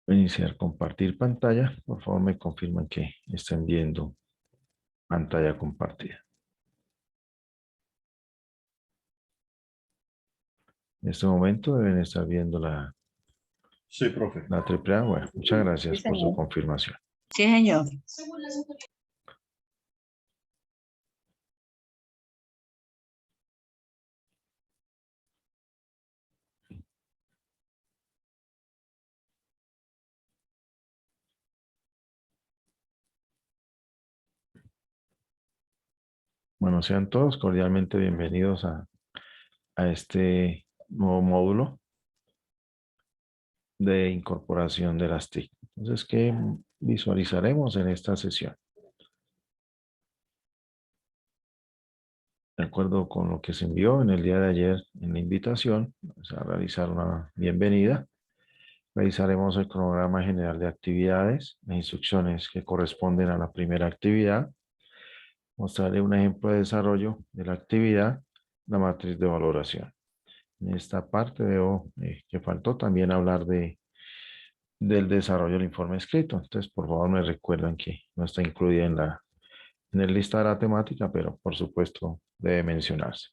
Iniciar compartir pantalla. Por favor, me confirman que estén viendo pantalla compartida. En este momento deben estar viendo Sí, profe. la triple A. Bueno, muchas Sí, gracias por su señor. confirmación. Sí, señor. Bueno, sean todos cordialmente bienvenidos a este nuevo módulo de incorporación de las TIC. Entonces, ¿qué visualizaremos en esta sesión? De acuerdo con lo que se envió en el día de ayer en la invitación, vamos a realizar una bienvenida. Realizaremos el cronograma general de actividades, las instrucciones que corresponden a la primera actividad. Mostraré un ejemplo de desarrollo de la actividad, la matriz de valoración. En esta parte veo que faltó también hablar del desarrollo del informe escrito. Entonces, por favor, me recuerdan que no está incluida en el lista de la temática, pero por supuesto debe mencionarse.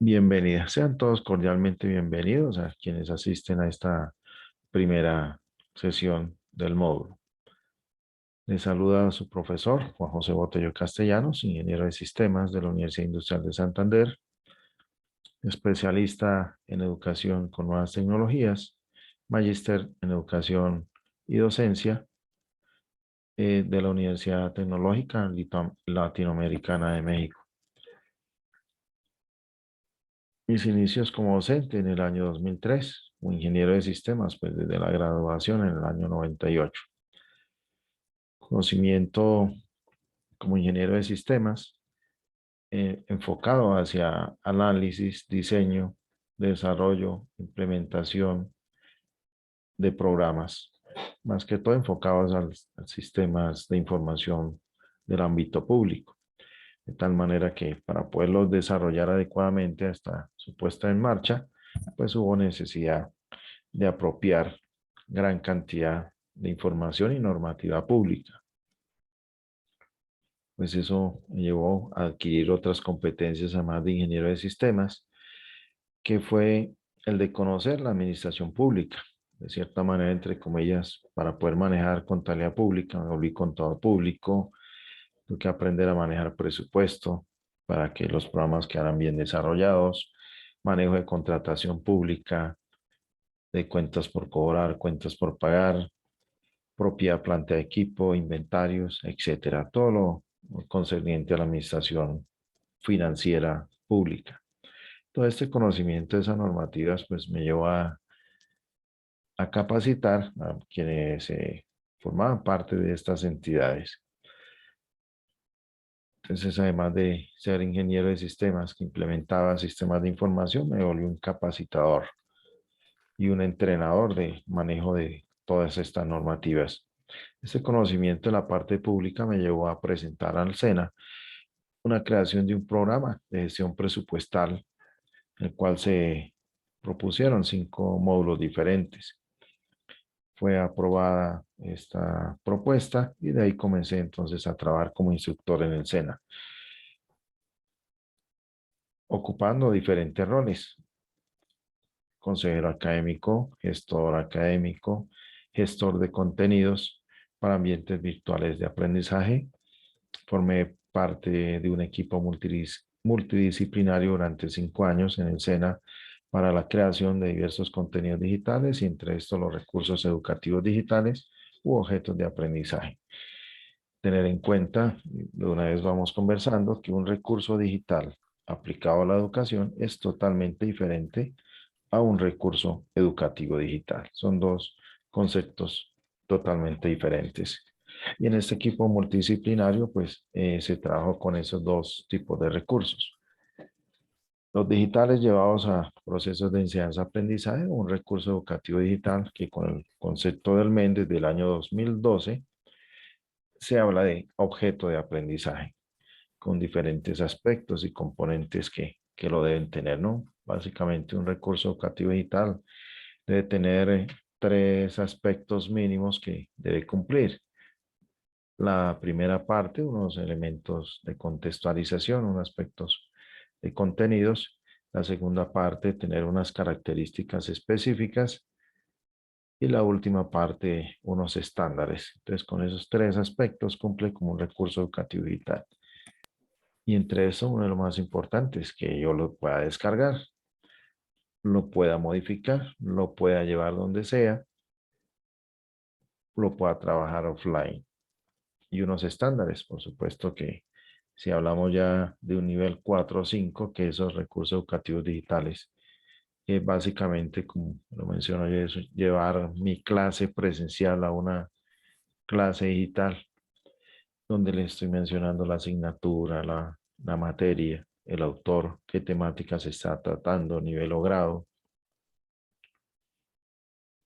Bienvenidas, sean todos cordialmente bienvenidos a quienes asisten a esta primera sesión del módulo. Les saluda a su profesor, Juan José Botello Castellanos, ingeniero de sistemas de la Universidad Industrial de Santander, especialista en educación con nuevas tecnologías, magíster en educación y docencia de la Universidad Tecnológica Latinoamericana de México. Mis inicios como docente en el año 2003, como ingeniero de sistemas, pues desde la graduación en el año 98. Conocimiento como ingeniero de sistemas, enfocado hacia análisis, diseño, desarrollo, implementación de programas, más que todo enfocados a sistemas de información del ámbito público, de tal manera que para poderlos desarrollar adecuadamente hasta su puesta en marcha, pues hubo necesidad de apropiar gran cantidad de información y normativa pública. Pues eso me llevó a adquirir otras competencias además de ingeniero de sistemas, que fue el de conocer la administración pública. De cierta manera, entre comillas, para poder manejar contabilidad pública, me volví contador público, tuve que aprender a manejar presupuesto para que los programas quedaran bien desarrollados, manejo de contratación pública, de cuentas por cobrar, cuentas por pagar, propiedad, planta de equipo, inventarios, etcétera. Todo lo concerniente a la administración financiera pública. Todo este conocimiento de esas normativas pues me llevó a capacitar a quienes formaban parte de estas entidades. Entonces, además de ser ingeniero de sistemas que implementaba sistemas de información, me volví un capacitador y un entrenador de manejo de todas estas normativas. Este conocimiento de la parte pública me llevó a presentar al SENA una creación de un programa de gestión presupuestal, en el cual se propusieron 5 módulos diferentes. Fue aprobada esta propuesta y de ahí comencé entonces a trabajar como instructor en el SENA, ocupando diferentes roles: consejero académico, gestor académico, gestor de contenidos para ambientes virtuales de aprendizaje. Formé parte de un equipo multidisciplinario durante 5 años en el SENA para la creación de diversos contenidos digitales y entre estos los recursos educativos digitales u objetos de aprendizaje. Tener en cuenta, de una vez vamos conversando, que un recurso digital aplicado a la educación es totalmente diferente a un recurso educativo digital. Son dos conceptos totalmente diferentes. Y en este equipo multidisciplinario, pues se trabajó con esos dos tipos de recursos. Los digitales llevados a procesos de enseñanza-aprendizaje, un recurso educativo digital que con el concepto del MEN desde el año 2012 se habla de objeto de aprendizaje, con diferentes aspectos y componentes que que lo deben tener, ¿no? Básicamente un recurso educativo digital debe tener tres aspectos mínimos que debe cumplir. La primera parte, unos elementos de contextualización, unos aspectos de contenidos. La segunda parte, tener unas características específicas. Y la última parte, unos estándares. Entonces, con esos tres aspectos cumple como un recurso educativo digital. Y entre eso, uno de los más importantes, que yo lo pueda descargar, lo pueda modificar, lo pueda llevar donde sea, lo pueda trabajar offline. Y unos estándares, por supuesto que si hablamos ya de un nivel 4 o 5, que esos recursos educativos digitales, básicamente, como lo menciono yo, es llevar mi clase presencial a una clase digital, donde le estoy mencionando la asignatura, la materia, el autor, qué temática se está tratando, nivel o grado,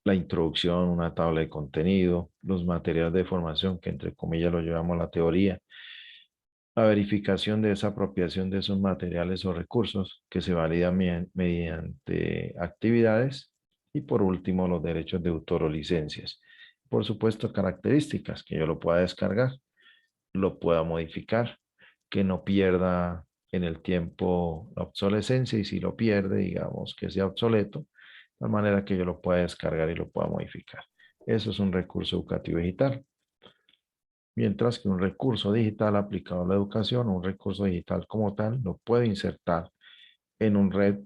la introducción, una tabla de contenido, los materiales de formación, que entre comillas lo llevamos a la teoría, la verificación de esa apropiación de esos materiales o recursos que se validan mediante actividades y por último los derechos de autor o licencias. Por supuesto, características que yo lo pueda descargar, lo pueda modificar, que no pierda en el tiempo la obsolescencia y si lo pierde, digamos que sea obsoleto, de tal manera que yo lo pueda descargar y lo pueda modificar. Eso es un recurso educativo digital. Mientras que un recurso digital aplicado a la educación, un recurso digital como tal, lo puedo insertar en un red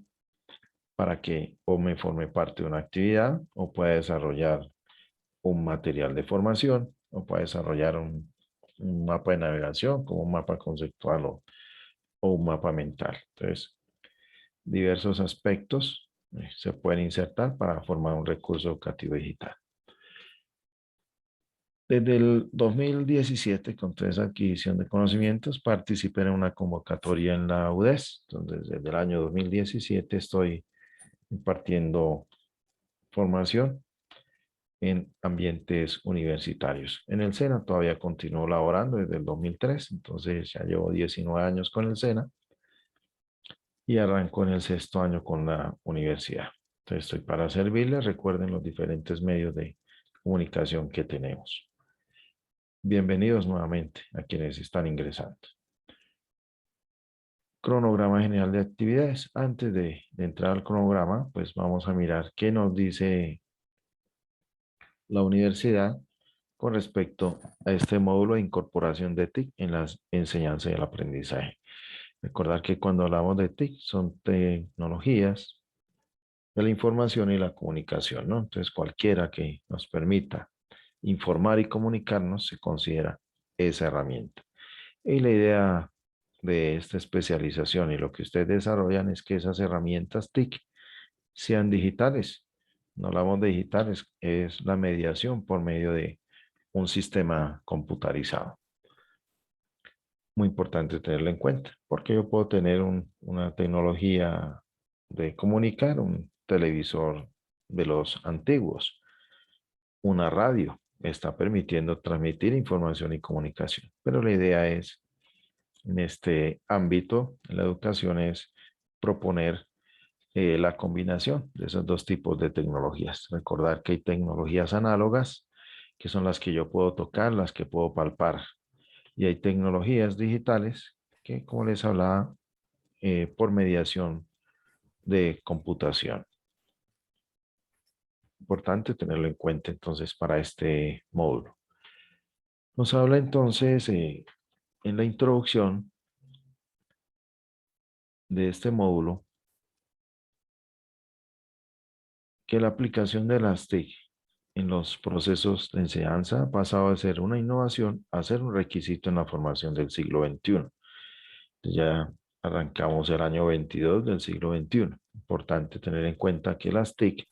para que o me forme parte de una actividad o pueda desarrollar un material de formación o pueda desarrollar un mapa de navegación como un mapa conceptual o un mapa mental. Entonces, diversos aspectos se pueden insertar para formar un recurso educativo digital. Desde el 2017, con toda esa adquisición de conocimientos, participé en una convocatoria en la UDES. Entonces, desde el año 2017 estoy impartiendo formación en ambientes universitarios. En el SENA todavía continúo laborando desde el 2003, entonces ya llevo 19 años con el SENA y arranco en el sexto año con la universidad. Entonces, estoy para servirles. Recuerden los diferentes medios de comunicación que tenemos. Bienvenidos nuevamente a quienes están ingresando. Cronograma general de actividades. Antes de entrar al cronograma, pues vamos a mirar qué nos dice la universidad con respecto a este módulo de incorporación de TIC en las enseñanzas y el aprendizaje. Recordar que cuando hablamos de TIC son tecnologías de la información y la comunicación, ¿no? Entonces cualquiera que nos permita informar y comunicarnos se considera esa herramienta. Y la idea de esta especialización y lo que ustedes desarrollan es que esas herramientas TIC sean digitales. No hablamos de digitales, es la mediación por medio de un sistema computarizado. Muy importante tenerlo en cuenta, porque yo puedo tener una tecnología de comunicar, un televisor de los antiguos, una radio, está permitiendo transmitir información y comunicación. Pero la idea es, en este ámbito, en la educación, es proponer la combinación de esos dos tipos de tecnologías. Recordar que hay tecnologías análogas, que son las que yo puedo tocar, las que puedo palpar. Y hay tecnologías digitales que, como les hablaba, por mediación de computación. Importante tenerlo en cuenta entonces para este módulo. Nos habla entonces en la introducción de este módulo que la aplicación de las TIC en los procesos de enseñanza ha pasado de ser una innovación a ser un requisito en la formación del siglo XXI. Ya arrancamos el año 22 del siglo XXI. Importante tener en cuenta que las TIC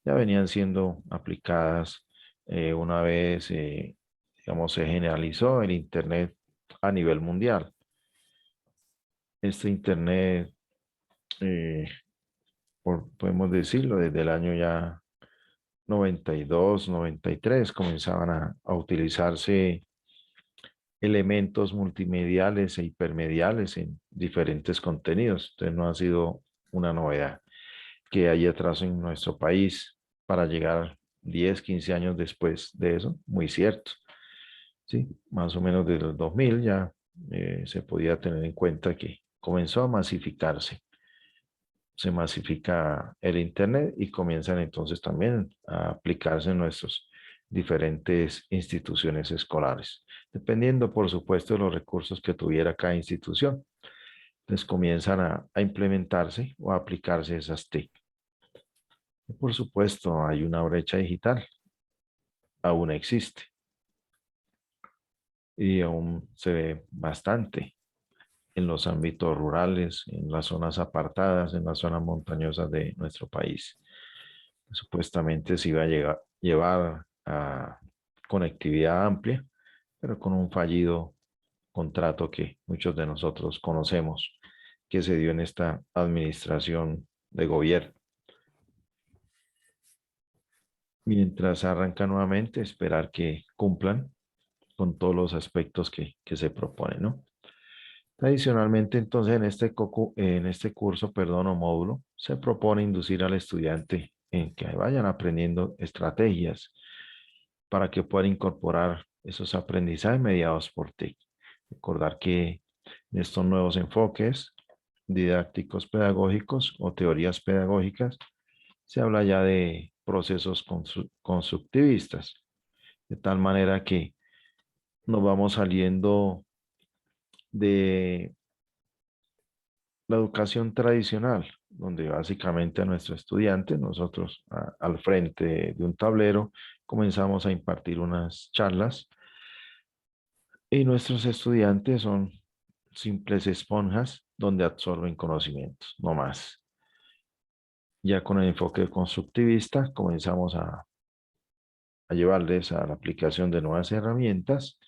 ya venían siendo aplicadas una vez, digamos, se generalizó el Internet a nivel mundial. Este Internet, eh, podemos decirlo, desde el año ya 92, 93 comenzaban a utilizarse elementos multimediales e hipermediales en diferentes contenidos. Entonces no ha sido una novedad que hay atraso en nuestro país para llegar 10, 15 años después de eso, muy cierto. Sí, más o menos desde el 2000 ya se podía tener en cuenta que comenzó a masificarse. Se masifica el Internet y comienzan entonces también a aplicarse en nuestras diferentes instituciones escolares, dependiendo, por supuesto, de los recursos que tuviera cada institución. Entonces comienzan a implementarse o a aplicarse esas TIC. Y por supuesto, hay una brecha digital, aún existe y aún se ve bastante en los ámbitos rurales, en las zonas apartadas, en las zonas montañosas de nuestro país. Supuestamente se iba a llevar a conectividad amplia, pero con un fallido contrato que muchos de nosotros conocemos que se dio en esta administración de gobierno. Mientras arranca nuevamente, esperar que cumplan con todos los aspectos que se proponen, ¿no? Adicionalmente, entonces, en este curso, perdón, o módulo, se propone inducir al estudiante en que vayan aprendiendo estrategias para que puedan incorporar esos aprendizajes mediados por TIC. Recordar que en estos nuevos enfoques didácticos pedagógicos o teorías pedagógicas, se habla ya de procesos constructivistas, de tal manera que nos vamos saliendo de la educación tradicional, donde básicamente a nuestro estudiante, nosotros al frente de un tablero, comenzamos a impartir unas charlas y nuestros estudiantes son simples esponjas donde absorben conocimientos, no más. Ya con el enfoque constructivista comenzamos a llevarles a la aplicación de nuevas herramientas,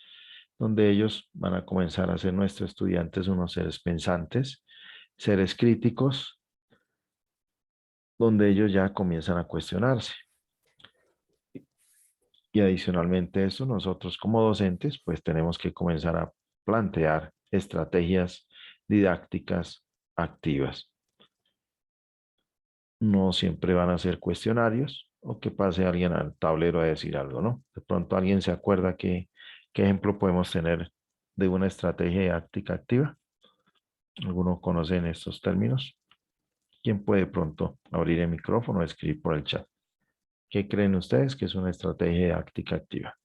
donde ellos van a comenzar a ser nuestros estudiantes unos seres pensantes, seres críticos, donde ellos ya comienzan a cuestionarse. Y adicionalmente a eso, nosotros como docentes, pues tenemos que comenzar a plantear estrategias didácticas activas. No siempre van a ser cuestionarios o que pase alguien al tablero a decir algo, ¿no? De pronto alguien se acuerda qué ejemplo podemos tener de una estrategia didáctica activa. ¿Alguno conocen estos términos? ¿Quién puede pronto abrir el micrófono o escribir por el chat? ¿Qué creen ustedes que es una estrategia didáctica activa?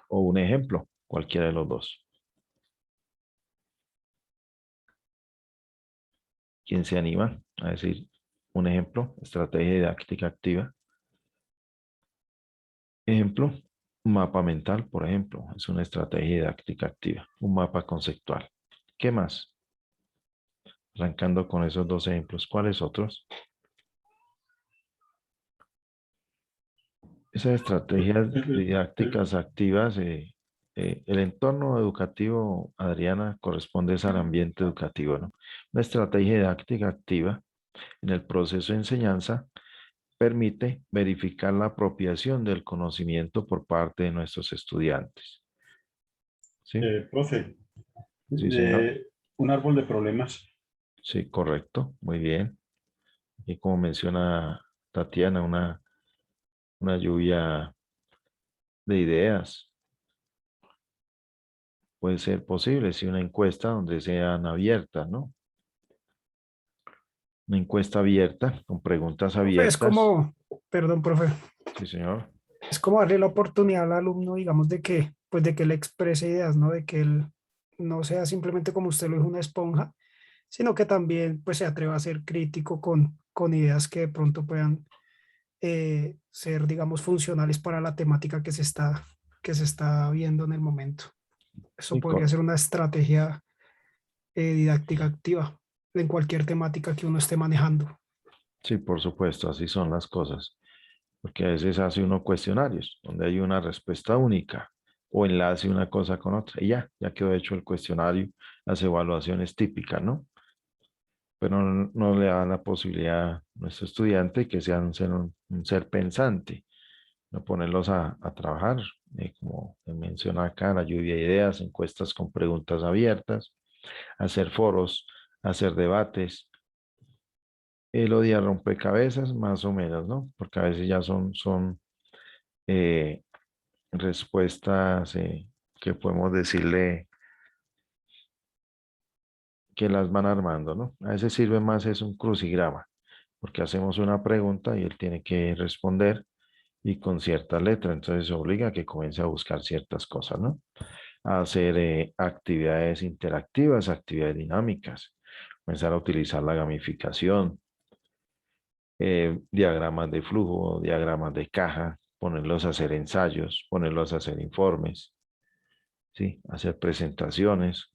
O un ejemplo, cualquiera de los dos. ¿Quién se anima a decir un ejemplo? Estrategia didáctica activa. Ejemplo, mapa mental, por ejemplo, es una estrategia didáctica activa, un mapa conceptual. ¿Qué más? Arrancando con esos dos ejemplos, ¿cuáles otros? Esas estrategias didácticas activas, el entorno educativo, Adriana, corresponde al ambiente educativo, ¿no? Una estrategia didáctica activa en el proceso de enseñanza permite verificar la apropiación del conocimiento por parte de nuestros estudiantes. ¿Sí? Profe, Sí, señor. un árbol de problemas. Sí, correcto. Muy bien. Y como menciona Tatiana, una lluvia de ideas puede ser posible si una encuesta donde sean abiertas, ¿no? Una encuesta abierta con preguntas Profe, es abiertas. como, perdón, profe, Sí, señor. es como darle la oportunidad al alumno, digamos, de que, pues de que él exprese ideas, ¿no? De que él no sea simplemente como usted lo dijo, una esponja, sino que también, pues, se atreva a ser crítico con ideas que de pronto puedan ser, digamos, funcionales para la temática que se está viendo en el momento. Eso Sí, podría ser una estrategia didáctica activa en cualquier temática que uno esté manejando. sí, por supuesto, así son las cosas. Porque a veces hace uno cuestionarios donde hay una respuesta única o enlace una cosa con otra y ya quedó hecho el cuestionario, las evaluaciones típicas, ¿no? Pero no le da la posibilidad a nuestro estudiante que sea un ser pensante, a ponerlos a trabajar, como menciona acá, la lluvia de ideas, encuestas con preguntas abiertas, hacer foros, hacer debates. El día rompecabezas, más o menos, ¿no? Porque a veces ya son eh, respuestas que podemos decirle que las van armando, ¿no? A veces sirve más es un crucigrama, porque hacemos una pregunta y él tiene que responder y con cierta letra, entonces obliga a que comience a buscar ciertas cosas, ¿no? A hacer actividades interactivas, actividades dinámicas, comenzar a utilizar la gamificación, diagramas de flujo, diagramas de caja, ponerlos a hacer ensayos, ponerlos a hacer informes, ¿sí? Hacer presentaciones,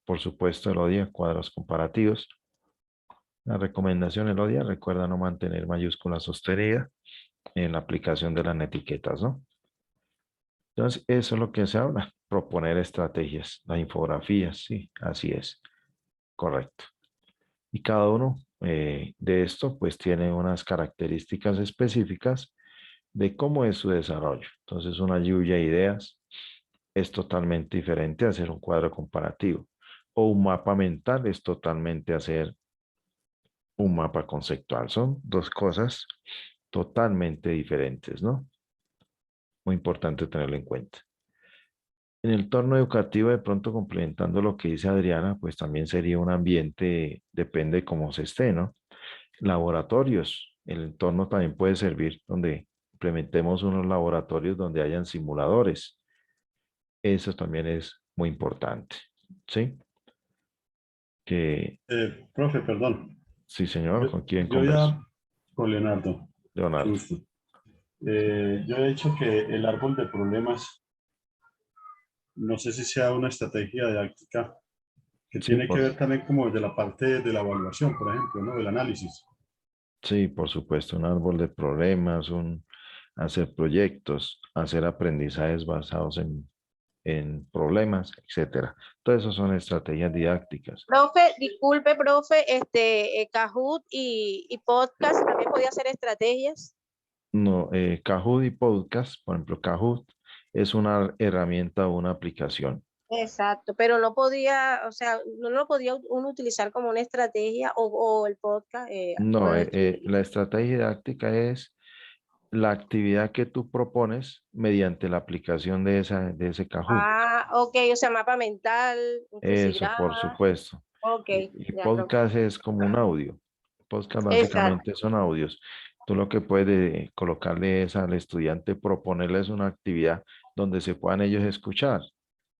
por supuesto, Elodia, cuadros comparativos. La recomendación, Elodia, recuerda no mantener mayúsculas sostenidas en la aplicación de las etiquetas, ¿no? Entonces, eso es lo que se habla, proponer estrategias, las infografías, sí, así es, correcto. Y cada uno de esto, pues, tiene unas características específicas de cómo es su desarrollo. Entonces, una lluvia de ideas es totalmente diferente a hacer un cuadro comparativo. O un mapa mental es totalmente hacer un mapa conceptual. Son dos cosas totalmente diferentes, ¿no? Muy importante tenerlo en cuenta. En el entorno educativo, de pronto complementando lo que dice Adriana, pues también sería un ambiente, depende de cómo se esté, ¿no? Laboratorios. El entorno también puede servir donde implementemos unos laboratorios donde hayan simuladores. Eso también es muy importante, ¿sí? Que, Profe, perdón. sí, señor, Yo, ¿con quién yo converso? ya, con Leonardo, mucho Leonardo. gusto. Yo he dicho que el árbol de problemas, no sé si sea una estrategia didáctica que Sí, tiene que ver también como de la parte de la evaluación, por ejemplo, ¿no? Del análisis. sí, por supuesto, un árbol de problemas, hacer proyectos, hacer aprendizajes basados en problemas, etcétera. Todo eso son estrategias didácticas. Profe, disculpe, profe, Kahoot y podcast también podía hacer estrategias. No, Kahoot y Podcast, por ejemplo, Kahoot es una herramienta o una aplicación. Exacto, pero no podía, o sea, no lo podía uno utilizar como una estrategia o el podcast No, puede utilizar. la estrategia didáctica es la actividad que tú propones mediante la aplicación de ese Kahoot. Ah, ok, o sea, mapa mental, un Eso, por crucigrama. supuesto. Ok, Y ya, profe. podcast es como un audio. Podcast Exacto. básicamente son audios. Tú lo que puedes colocarle es al estudiante, proponerles una actividad donde se puedan ellos escuchar,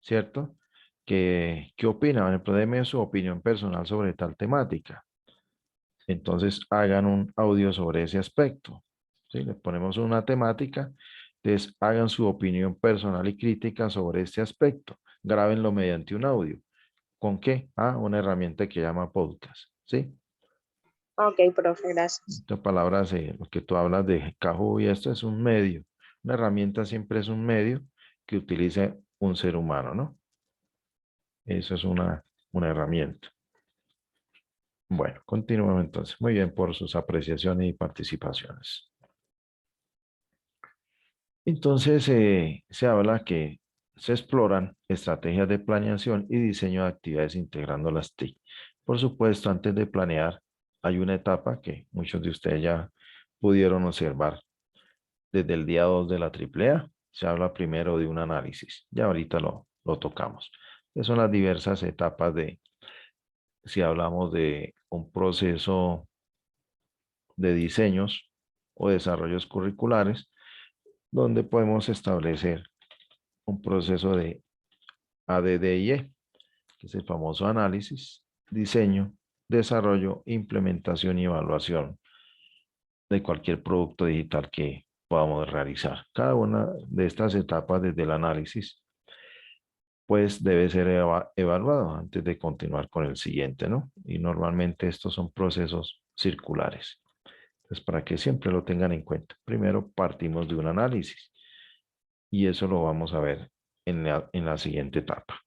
¿cierto? ¿Qué opinan? Por ejemplo, denme su opinión personal sobre tal temática. Entonces hagan un audio sobre ese aspecto. ¿Sí? Le ponemos una temática, entonces hagan su opinión personal y crítica sobre este aspecto. Grábenlo mediante un audio. ¿Con qué? Ah, una herramienta que llama podcast. ¿Sí? Ok, profe, gracias. Estas palabras, lo que tú hablas de Kahoot y esto es un medio. Una herramienta siempre es un medio que utilice un ser humano, ¿no? Eso es una herramienta. Bueno, continuamos entonces. Muy bien por sus apreciaciones y participaciones. Entonces, se habla que se exploran estrategias de planeación y diseño de actividades integrando las TIC. Por supuesto, antes de planear, hay una etapa que muchos de ustedes ya pudieron observar desde el día 2 de la AAA. Se habla primero de un análisis. Ya ahorita lo tocamos. Que son las diversas etapas si hablamos de un proceso de diseños o desarrollos curriculares, donde podemos establecer un proceso de ADDIE, que es el famoso análisis, diseño, desarrollo, implementación y evaluación de cualquier producto digital que podamos realizar. Cada una de estas etapas desde el análisis, pues debe ser evaluado antes de continuar con el siguiente, ¿no? Y normalmente estos son procesos circulares. Entonces, para que siempre lo tengan en cuenta. Primero partimos de un análisis y eso lo vamos a ver en la siguiente etapa.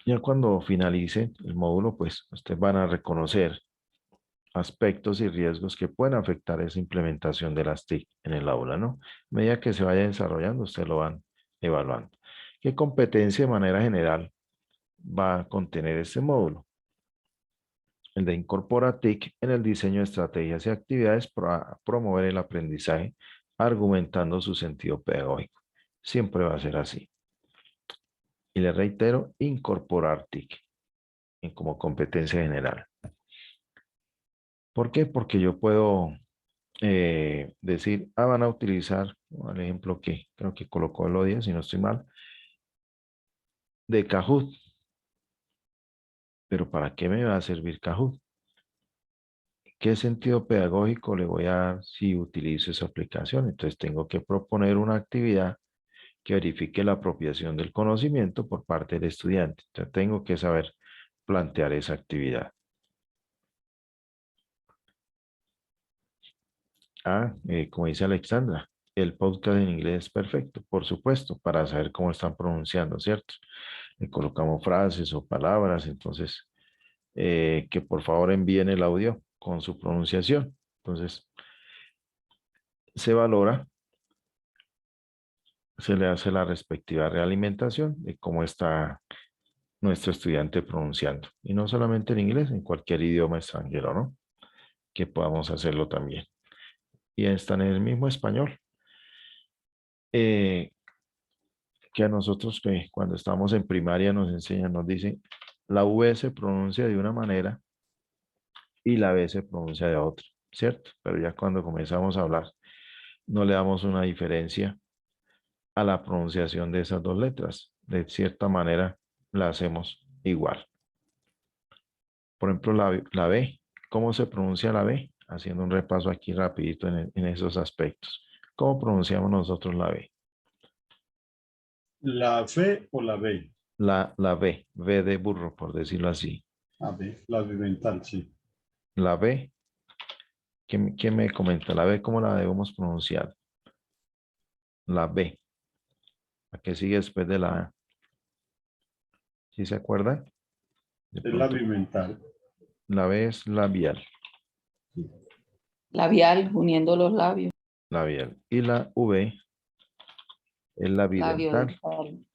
Ya cuando finalice el módulo, pues ustedes van a reconocer aspectos y riesgos que pueden afectar esa implementación de las TIC en el aula, ¿no? A medida que se vaya desarrollando, ustedes lo van evaluando. ¿Qué competencia de manera general va a contener este módulo? El de incorpora TIC en el diseño de estrategias y actividades para promover el aprendizaje, argumentando su sentido pedagógico. Siempre va a ser así. Y le reitero, incorporar TIC como competencia general. ¿Por qué? Porque yo puedo decir, van a utilizar, el ejemplo que creo que colocó el ODIA, si no estoy mal, de Kahoot. Pero ¿para qué me va a servir Kahoot? ¿Qué sentido pedagógico le voy a dar si utilizo esa aplicación? Entonces tengo que proponer una actividad que verifique la apropiación del conocimiento por parte del estudiante. Entonces tengo que saber plantear esa actividad. Como dice Alexandra, el podcast en inglés es perfecto, por supuesto, para saber cómo están pronunciando, ¿cierto? Le colocamos frases o palabras, entonces, que por favor envíen el audio con su pronunciación. Entonces, se valora, se le hace la respectiva realimentación de cómo está nuestro estudiante pronunciando. Y no solamente en inglés, en cualquier idioma extranjero, ¿no? Que podamos hacerlo también. Y están en el mismo español. Que a nosotros cuando estamos en primaria nos enseñan, nos dicen, la V se pronuncia de una manera y la B se pronuncia de otra, ¿cierto? Pero ya cuando comenzamos a hablar, no le damos una diferencia a la pronunciación de esas dos letras. De cierta manera, la hacemos igual. Por ejemplo, la B, ¿cómo se pronuncia la B? Haciendo un repaso aquí rapidito en esos aspectos. ¿Cómo pronunciamos nosotros la B? ¿La fe o la B? La B, B de burro, por decirlo así. A B, la vivental, sí. La B, ¿quién me comenta? La B, ¿cómo la debemos pronunciar? La B. ¿A qué sigue después de la A? ¿Sí se acuerdan? De Es la pronto, vivental. la B es labial, Labial, uniendo los labios. labial. Y la V es la Labio bidental, dental.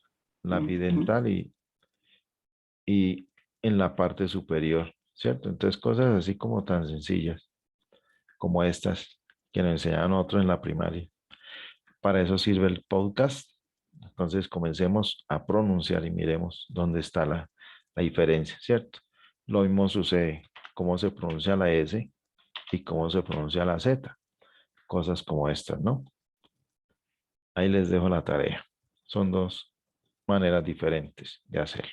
la bidental y en la parte superior, ¿cierto? Entonces, cosas así como tan sencillas como estas que nos enseñaban otros en la primaria. Para eso sirve el podcast. Entonces, comencemos a pronunciar y miremos dónde está la diferencia, ¿cierto? Lo mismo sucede, cómo se pronuncia la S y cómo se pronuncia la Z. Cosas como estas, ¿no? Ahí les dejo la tarea. Son dos maneras diferentes de hacerlo.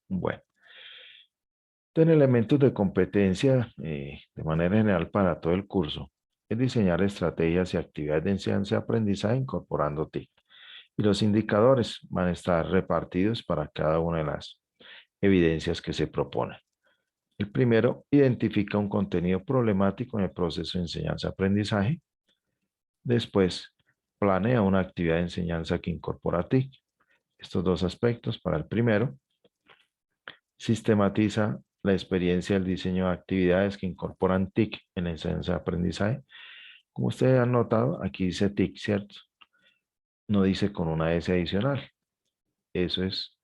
Bueno. Entonces, elementos de competencia de manera general para todo el curso es diseñar estrategias y actividades de enseñanza y aprendizaje incorporando TIC. Y los indicadores van a estar repartidos para cada una de las evidencias que se proponen. El primero, identifica un contenido problemático en el proceso de enseñanza-aprendizaje. Después, planea una actividad de enseñanza que incorpora TIC. Estos dos aspectos para el primero. Sistematiza la experiencia del diseño de actividades que incorporan TIC en la enseñanza-aprendizaje. Como ustedes han notado, aquí dice TIC, ¿cierto? No dice con una S adicional. Eso es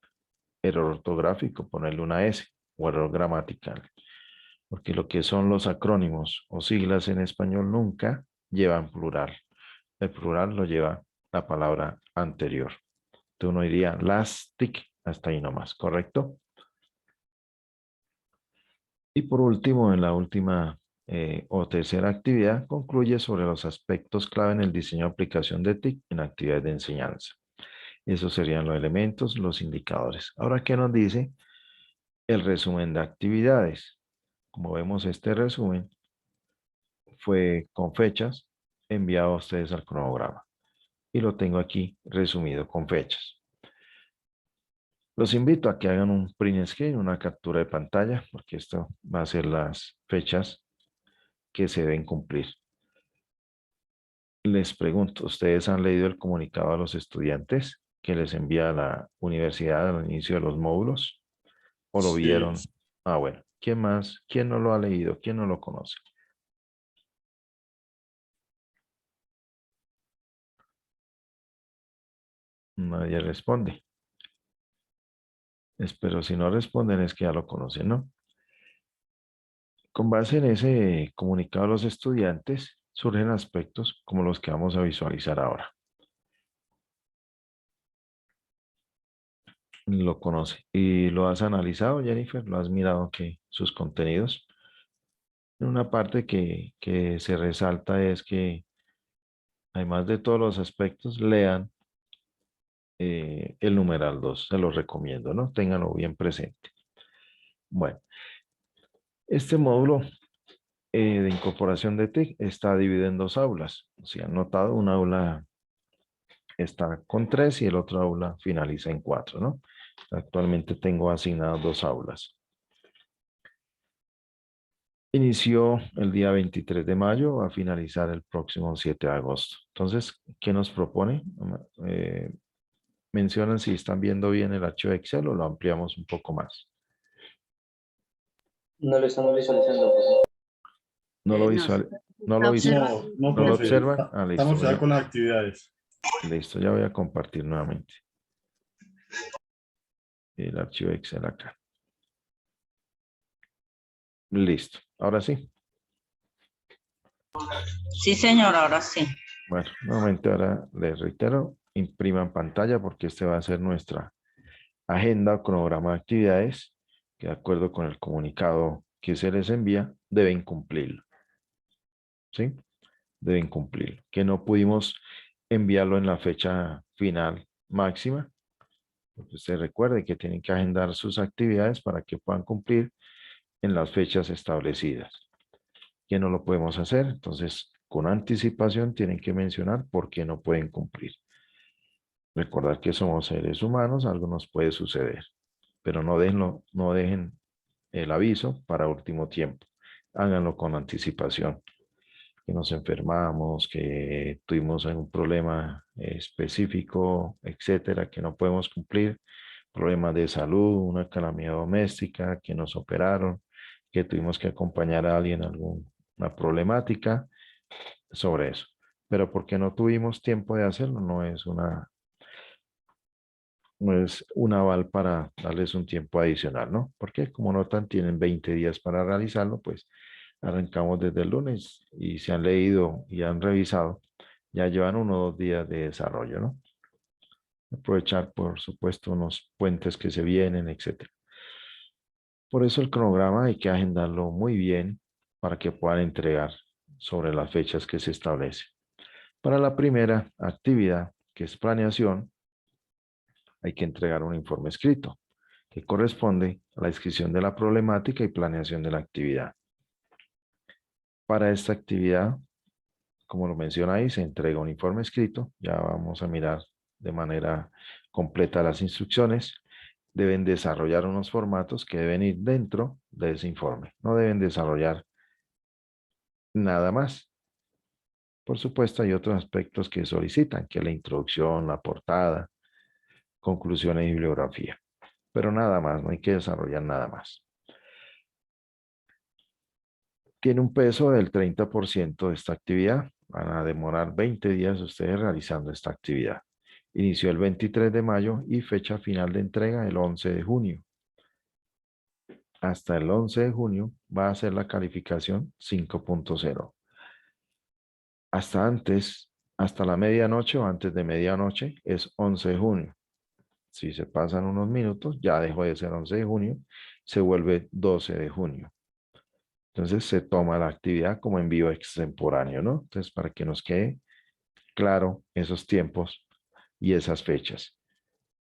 error ortográfico, ponerle una S o error gramatical. Porque lo que son los acrónimos o siglas en español nunca llevan plural. El plural lo lleva la palabra anterior. Entonces uno diría las TIC, hasta ahí nomás, ¿correcto? Y por último, en la última o tercera actividad, concluye sobre los aspectos clave en el diseño de aplicación de TIC en actividades de enseñanza. Esos serían los elementos, los indicadores. Ahora, ¿qué nos dice el resumen de actividades? Como vemos, este resumen fue con fechas enviado a ustedes al cronograma. Y lo tengo aquí resumido con fechas. Los invito a que hagan un print screen, una captura de pantalla, porque esto va a ser las fechas que se deben cumplir. Les pregunto, ¿ustedes han leído el comunicado a los estudiantes que les envía la universidad al inicio de los módulos? ¿O lo Sí, vieron? Ah, bueno. ¿Quién más? ¿Quién no lo ha leído? ¿Quién no lo conoce? Nadie responde. Pero si no responden es que ya lo conocen, ¿no? Con base en ese comunicado a los estudiantes, surgen aspectos como los que vamos a visualizar ahora. Lo conoce. ¿Y lo has analizado, Jennifer? ¿Lo has mirado que sus contenidos? Una parte que se resalta es que, además de todos los aspectos, lean el numeral 2. Se los recomiendo, ¿no? Ténganlo bien presente. Bueno, este módulo de incorporación de TIC está dividido en dos aulas. Si han notado, un aula está con 3 y el otro aula finaliza en 4, ¿no? Actualmente tengo asignadas 2 aulas. Inició el día 23 de mayo, va a finalizar el próximo 7 de agosto. Entonces, ¿qué nos propone? Mencionan si están viendo bien el archivo de Excel o lo ampliamos un poco más. No lo estamos visualizando, profe. No lo No, visual, no está lo visual, observando. No, no lo profe. observan. Ah, listo. Estamos ya con las actividades. Listo, ya voy a compartir nuevamente el archivo de Excel acá. Listo, ahora sí. Sí, señor, ahora sí. Bueno, nuevamente ahora les reitero, impriman pantalla porque este va a ser nuestra agenda o cronograma de actividades que de acuerdo con el comunicado que se les envía deben cumplirlo. ¿Sí? Deben cumplirlo. Que no pudimos enviarlo en la fecha final máxima. Porque se recuerde que tienen que agendar sus actividades para que puedan cumplir en las fechas establecidas. Que no lo podemos hacer, entonces con anticipación tienen que mencionar por qué no pueden cumplir. Recordar que somos seres humanos, algo nos puede suceder, pero no dejen el aviso para último tiempo. Háganlo con anticipación. Que nos enfermamos, que tuvimos algún problema específico, etcétera, que no podemos cumplir, problemas de salud, una calamidad doméstica, que nos operaron, que tuvimos que acompañar a alguien en alguna problemática, sobre eso. Pero porque no tuvimos tiempo de hacerlo, no es un aval para darles un tiempo adicional, ¿no? Porque como notan, tienen 20 días para realizarlo, pues arrancamos desde el lunes y se han leído y han revisado, ya llevan 1 o 2 días de desarrollo, ¿no? Aprovechar, por supuesto, unos puentes que se vienen, etcétera. Por eso el cronograma hay que agendarlo muy bien para que puedan entregar sobre las fechas que se establecen. Para la primera actividad, que es planeación, hay que entregar un informe escrito que corresponde a la descripción de la problemática y planeación de la actividad. Para esta actividad, como lo menciona ahí, se entrega un informe escrito. Ya vamos a mirar de manera completa las instrucciones. Deben desarrollar unos formatos que deben ir dentro de ese informe. No deben desarrollar nada más. Por supuesto, hay otros aspectos que solicitan, que la introducción, la portada, conclusiones y bibliografía. Pero nada más, no hay que desarrollar nada más. Tiene un peso del 30% de esta actividad. Van a demorar 20 días ustedes realizando esta actividad. Inició el 23 de mayo y fecha final de entrega el 11 de junio. Hasta el 11 de junio va a ser la calificación 5.0. Hasta antes, hasta la medianoche o antes de medianoche es 11 de junio. Si se pasan unos minutos, ya dejó de ser 11 de junio, se vuelve 12 de junio. Entonces se toma la actividad como envío extemporáneo, ¿no? Entonces para que nos quede claro esos tiempos y esas fechas.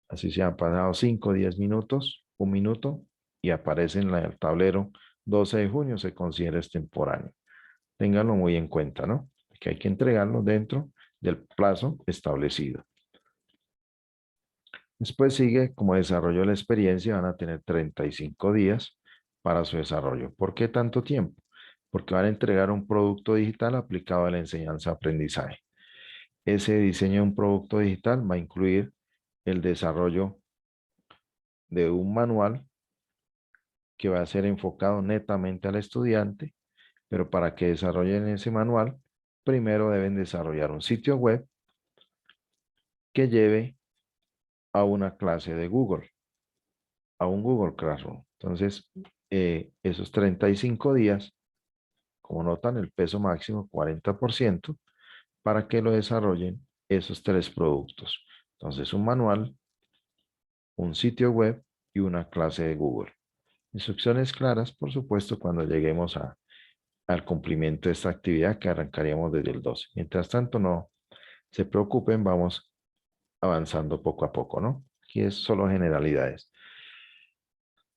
Así se han pasado 5 o 10 minutos, 1 minuto, y aparece en el tablero 12 de junio, se considera extemporáneo. Ténganlo muy en cuenta, ¿no? Que hay que entregarlo dentro del plazo establecido. Después sigue como desarrollo de la experiencia, van a tener 35 días para su desarrollo. ¿Por qué tanto tiempo? Porque van a entregar un producto digital aplicado a la enseñanza-aprendizaje. Ese diseño de un producto digital va a incluir el desarrollo de un manual que va a ser enfocado netamente al estudiante, pero para que desarrollen ese manual, primero deben desarrollar un sitio web que lleve a una clase de Google, a un Google Classroom. Entonces, esos 35 días, como notan, el peso máximo 40%, para que lo desarrollen esos 3 productos. Entonces, un manual, un sitio web y una clase de Google. Instrucciones claras, por supuesto, cuando lleguemos al cumplimiento de esta actividad que arrancaríamos desde el 12. Mientras tanto, no se preocupen, vamos avanzando poco a poco, ¿no? Aquí es solo generalidades.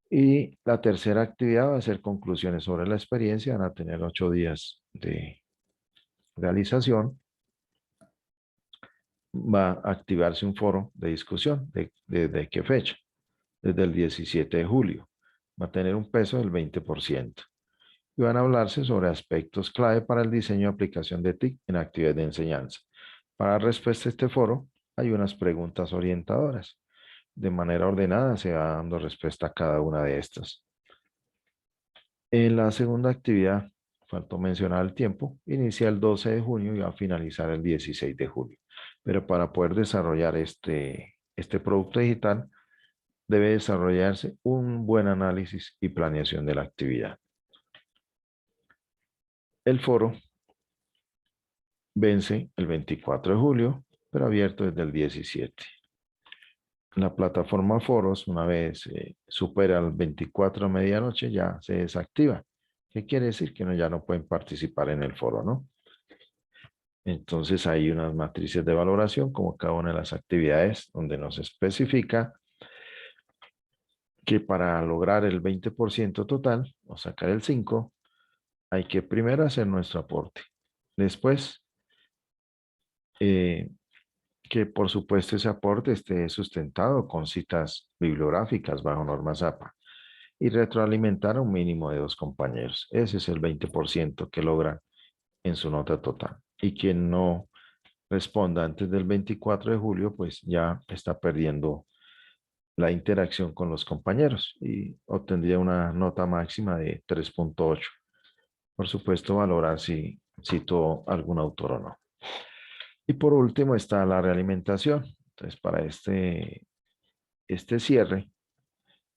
Y la tercera actividad va a ser conclusiones sobre la experiencia. Van a tener 8 días de realización. Va a activarse un foro de discusión. ¿De qué fecha? Desde el 17 de julio. Va a tener un peso del 20%. Y van a hablarse sobre aspectos clave para el diseño y aplicación de TIC en actividades de enseñanza. Para respuesta a este foro, hay unas preguntas orientadoras. De manera ordenada se va dando respuesta a cada una de estas. En la segunda actividad, faltó mencionar el tiempo, inicia el 12 de junio y va a finalizar el 16 de julio. Pero para poder desarrollar este producto digital, debe desarrollarse un buen análisis y planeación de la actividad. El foro vence el 24 de julio, pero abierto desde el 17. La plataforma foros, una vez supera el 24 a medianoche, ya se desactiva. ¿Qué quiere decir? Que ya no pueden participar en el foro, ¿no? Entonces hay unas matrices de valoración, como cada una de las actividades, donde nos especifica que para lograr el 20% total, o sacar el 5, hay que primero hacer nuestro aporte. Después, que por supuesto ese aporte esté sustentado con citas bibliográficas bajo normas APA y retroalimentar a un mínimo de 2 compañeros. Ese es el 20% que logran en su nota total. Y quien no responda antes del 24 de julio, pues ya está perdiendo la interacción con los compañeros y obtendría una nota máxima de 3.8. Por supuesto, valorar si citó algún autor o no. Y por último está la realimentación. Entonces, para este cierre,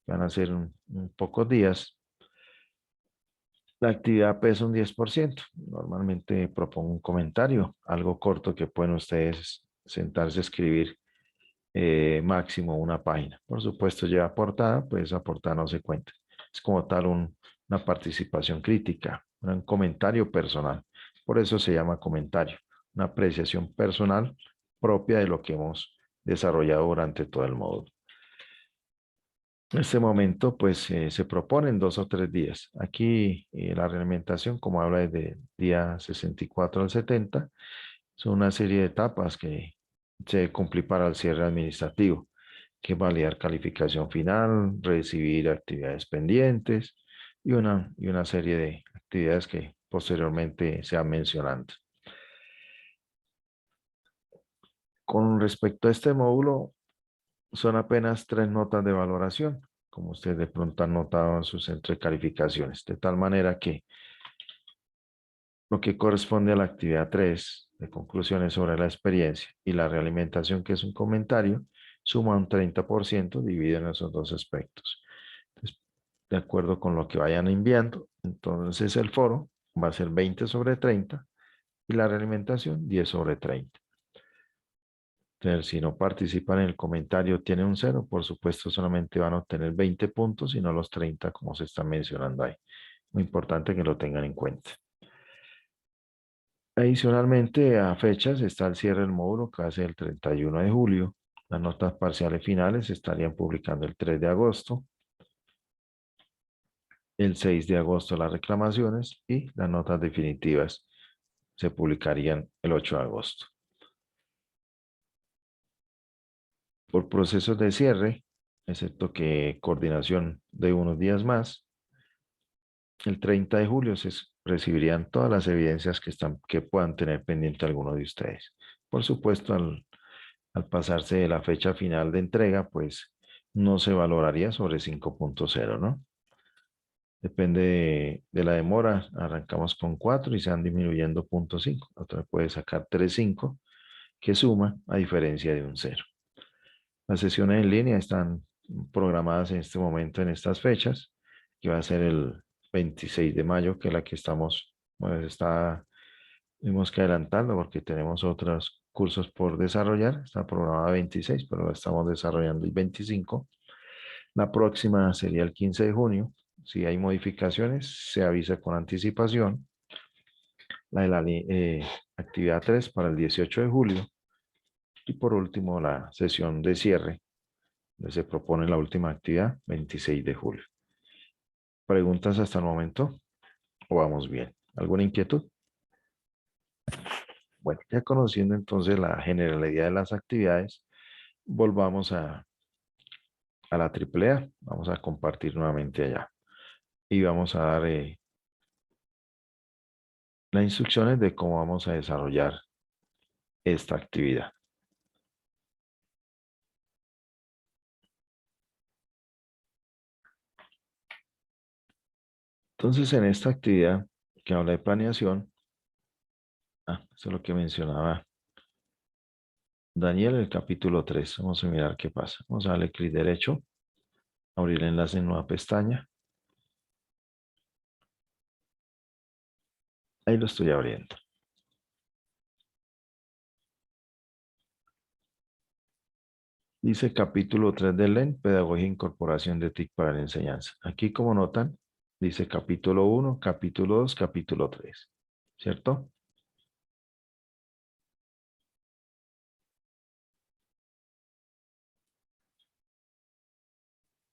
van a ser un pocos días, la actividad pesa un 10%. Normalmente propongo un comentario, algo corto que pueden ustedes sentarse a escribir, máximo una página. Por supuesto, lleva portada, pues esa portada no se cuenta. Es como tal una participación crítica, un comentario personal. Por eso se llama comentario, una apreciación personal propia de lo que hemos desarrollado durante todo el módulo. En este momento, pues se proponen 2 o 3 días. Aquí la realimentación, como habla desde el día 64 al 70, son una serie de etapas que se debe cumplir para el cierre administrativo, que es validar calificación final, recibir actividades pendientes y una serie de actividades que posteriormente se han mencionado. Con respecto a este módulo, son apenas 3 notas de valoración, como ustedes de pronto han notado en sus centros de calificaciones, de tal manera que lo que corresponde a la actividad 3 de conclusiones sobre la experiencia y la realimentación, que es un comentario, suma un 30% dividido en esos 2 aspectos. Entonces, de acuerdo con lo que vayan enviando, entonces el foro va a ser 20 sobre 30 y la realimentación 10 sobre 30. Entonces, si no participan en el comentario, tienen un 0, por supuesto solamente van a obtener 20 puntos y no los 30 como se está mencionando ahí. Muy importante que lo tengan en cuenta. Adicionalmente, a fechas está el cierre del módulo, que va a ser el 31 de julio. Las notas parciales finales se estarían publicando el 3 de agosto. El 6 de agosto las reclamaciones y las notas definitivas se publicarían el 8 de agosto. Por procesos de cierre, excepto que coordinación de unos días más, el 30 de julio se recibirían todas las evidencias que puedan tener pendiente alguno de ustedes. Por supuesto, al pasarse de la fecha final de entrega, pues no se valoraría sobre 5.0, ¿no? Depende de la demora. Arrancamos con 4 y se van disminuyendo 0.5. Otra puede sacar 3.5 que suma a diferencia de un 0. Las sesiones en línea están programadas en este momento en estas fechas, que va a ser el 26 de mayo, que es la que estamos, bueno, tenemos que adelantarlo porque tenemos otros cursos por desarrollar. Está programada 26, pero la estamos desarrollando el 25. La próxima sería el 15 de junio. Si hay modificaciones, se avisa con anticipación. La de la actividad 3 para el 18 de julio. Y por último, la sesión de cierre, donde se propone la última actividad, 26 de julio. ¿Preguntas hasta el momento? ¿O vamos bien? ¿Alguna inquietud? Bueno, ya conociendo entonces la generalidad de las actividades, volvamos a la AAA. Vamos a compartir nuevamente allá. Y vamos a dar las instrucciones de cómo vamos a desarrollar esta actividad. Entonces, en esta actividad que habla de planeación, eso es lo que mencionaba Daniel, el capítulo 3. Vamos a mirar qué pasa. Vamos a darle clic derecho, abrir el enlace en nueva pestaña. Ahí lo estoy abriendo. Dice capítulo 3 del LEN, Pedagogía e Incorporación de TIC para la Enseñanza. Aquí, como notan, dice capítulo 1, capítulo 2, capítulo 3. ¿Cierto?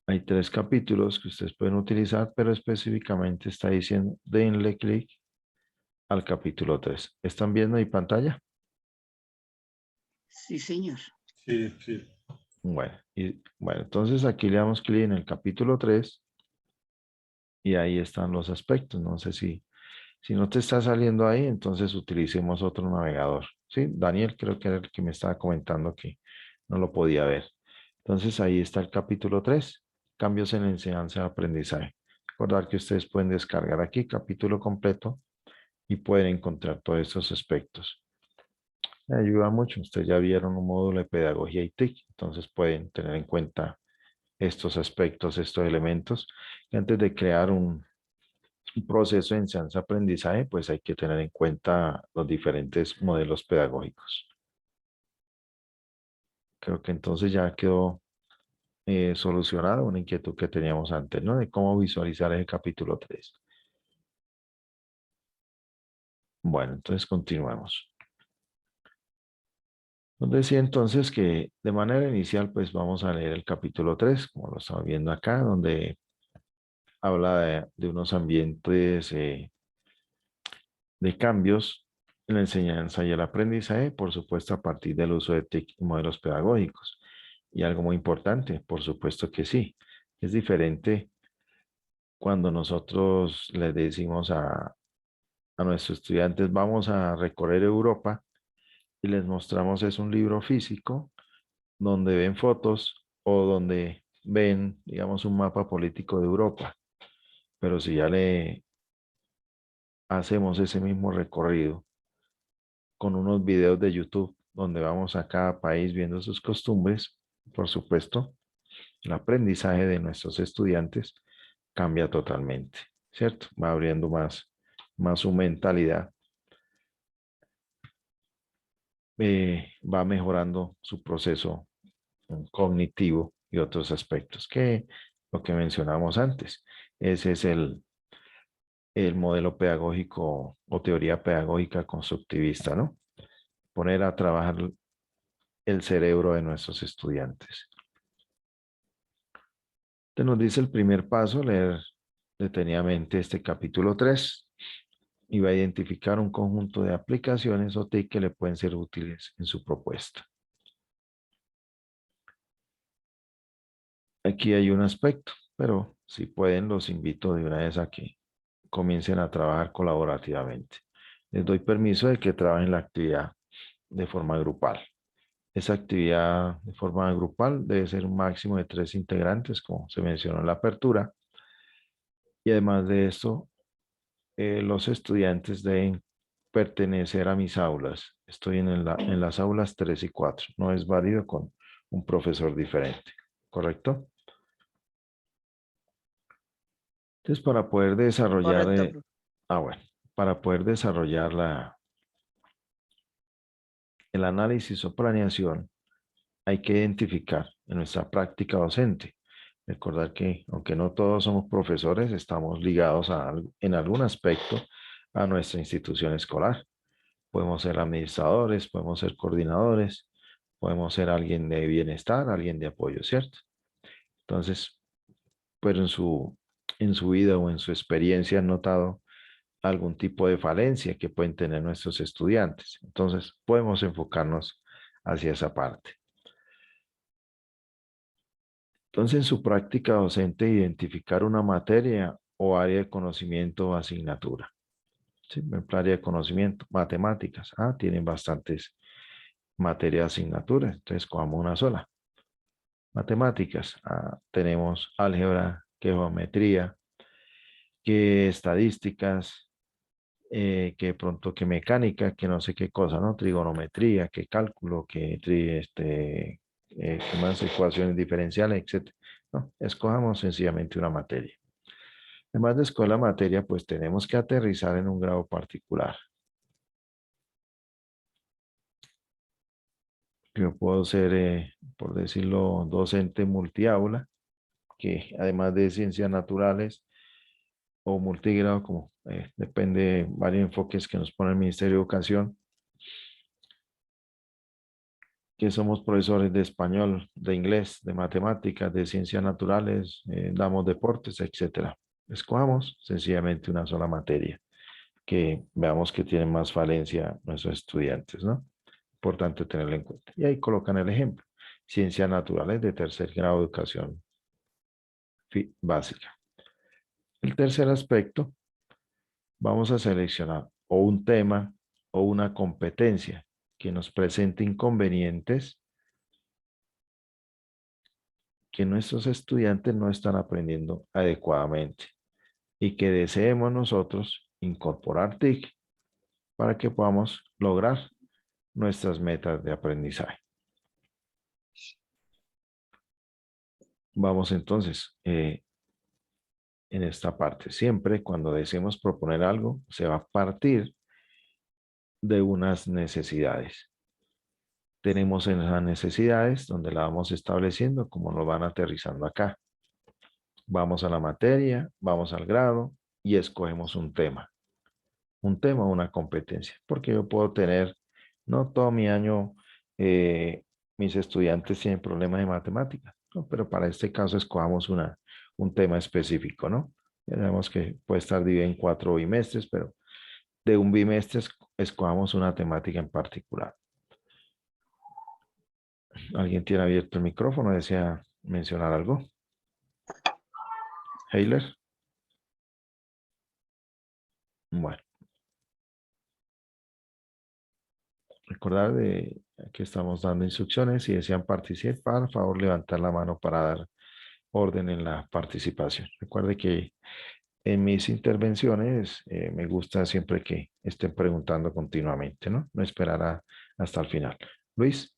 Hay 3 capítulos que ustedes pueden utilizar, pero específicamente está diciendo, denle clic al capítulo 3. ¿Están viendo mi pantalla? Sí, señor. Sí, sí. Bueno, entonces aquí le damos clic en el capítulo 3 y ahí están los aspectos. No sé si no te está saliendo ahí, entonces utilicemos otro navegador. ¿Sí? Daniel creo que era el que me estaba comentando que no lo podía ver. Entonces ahí está el capítulo 3, cambios en la enseñanza y aprendizaje. Recordar que ustedes pueden descargar aquí capítulo completo y pueden encontrar todos estos aspectos. Me ayuda mucho. Ustedes ya vieron un módulo de pedagogía y TIC, entonces pueden tener en cuenta estos aspectos, estos elementos, que antes de crear un proceso de enseñanza-aprendizaje, pues hay que tener en cuenta los diferentes modelos pedagógicos. Creo que entonces ya quedó solucionada una inquietud que teníamos antes, ¿no? De cómo visualizar el capítulo 3. Bueno, entonces continuemos. Nos decía entonces que de manera inicial, pues vamos a leer el capítulo 3, como lo estamos viendo acá, donde habla de unos ambientes de cambios en la enseñanza y el aprendizaje, por supuesto, a partir del uso de TIC y modelos pedagógicos. Y algo muy importante, por supuesto que sí, es diferente cuando nosotros les decimos a nuestros estudiantes, vamos a recorrer Europa y les mostramos es un libro físico donde ven fotos o donde ven, digamos, un mapa político de Europa. Pero si ya le hacemos ese mismo recorrido con unos videos de YouTube donde vamos a cada país viendo sus costumbres, por supuesto, el aprendizaje de nuestros estudiantes cambia totalmente, ¿cierto? Va abriendo más su mentalidad, va mejorando su proceso cognitivo y otros aspectos que lo que mencionamos antes. Ese es el modelo pedagógico o teoría pedagógica constructivista, ¿no? Poner a trabajar el cerebro de nuestros estudiantes. Entonces nos dice el primer paso, leer detenidamente este capítulo 3 y va a identificar un conjunto de aplicaciones o TIC que le pueden ser útiles en su propuesta. Aquí hay un aspecto, pero si pueden, los invito de una vez a que comiencen a trabajar colaborativamente. Les doy permiso de que trabajen la actividad de forma grupal. Esa actividad de forma grupal debe ser un máximo de 3 integrantes, como se mencionó en la apertura. Y además de esto, los estudiantes deben pertenecer a mis aulas. Estoy en las aulas 3 y 4. No es válido con un profesor diferente. ¿Correcto? Entonces, para poder desarrollar, Correcto, profe. bueno, para poder desarrollar el análisis o planeación, hay que identificar en nuestra práctica docente. Recordar que, aunque no todos somos profesores, estamos ligados en algún aspecto a nuestra institución escolar. Podemos ser administradores, podemos ser coordinadores, podemos ser alguien de bienestar, alguien de apoyo, ¿cierto? Entonces, pero en su vida o en su experiencia han notado algún tipo de falencia que pueden tener nuestros estudiantes. Entonces, podemos enfocarnos hacia esa parte. Entonces, en su práctica docente, identificar una materia o área de conocimiento o asignatura. Sí, por ejemplo, área de conocimiento, matemáticas. Tienen bastantes materias de asignatura, entonces cojamos una sola. Matemáticas, tenemos álgebra, que geometría, que estadísticas, que de pronto que mecánica, que no sé qué cosa, ¿no? Trigonometría, que cálculo, que más ecuaciones diferenciales, etc. ¿No? Escojamos sencillamente una materia. Además de escoger la materia, pues tenemos que aterrizar en un grado particular. Yo puedo ser, por decirlo, docente multiaula, que además de ciencias naturales o multigrado, como depende de varios enfoques que nos pone el Ministerio de Educación, que somos profesores de español, de inglés, de matemáticas, de ciencias naturales, damos deportes, etcétera. Escojamos sencillamente una sola materia, que veamos que tienen más falencia nuestros estudiantes, ¿no? Importante tenerlo en cuenta. Y ahí colocan el ejemplo. Ciencias naturales de tercer grado de educación básica. El tercer aspecto, vamos a seleccionar o un tema o una competencia que nos presente inconvenientes que nuestros estudiantes no están aprendiendo adecuadamente y que deseemos nosotros incorporar TIC para que podamos lograr nuestras metas de aprendizaje. Vamos entonces en esta parte. Siempre cuando deseemos proponer algo, se va a partir de unas necesidades. Tenemos en las necesidades donde la vamos estableciendo, como lo van aterrizando acá. Vamos a la materia, vamos al grado y escogemos un tema. Un tema o una competencia. Porque yo puedo tener, no todo mi año, mis estudiantes tienen problemas de matemáticas, ¿no? Pero para este caso escojamos un tema específico, ¿no? Ya sabemos que puede estar dividido en 4 bimestres, pero de un bimestre escojamos una temática en particular. ¿Alguien tiene abierto el micrófono? ¿Desea mencionar algo? Heiler. Bueno. Recordar de que estamos dando instrucciones. Si desean participar, por favor, levantar la mano para dar orden en la participación. Recuerde que en mis intervenciones me gusta siempre que estén preguntando continuamente, ¿no? No esperar hasta el final. Luis,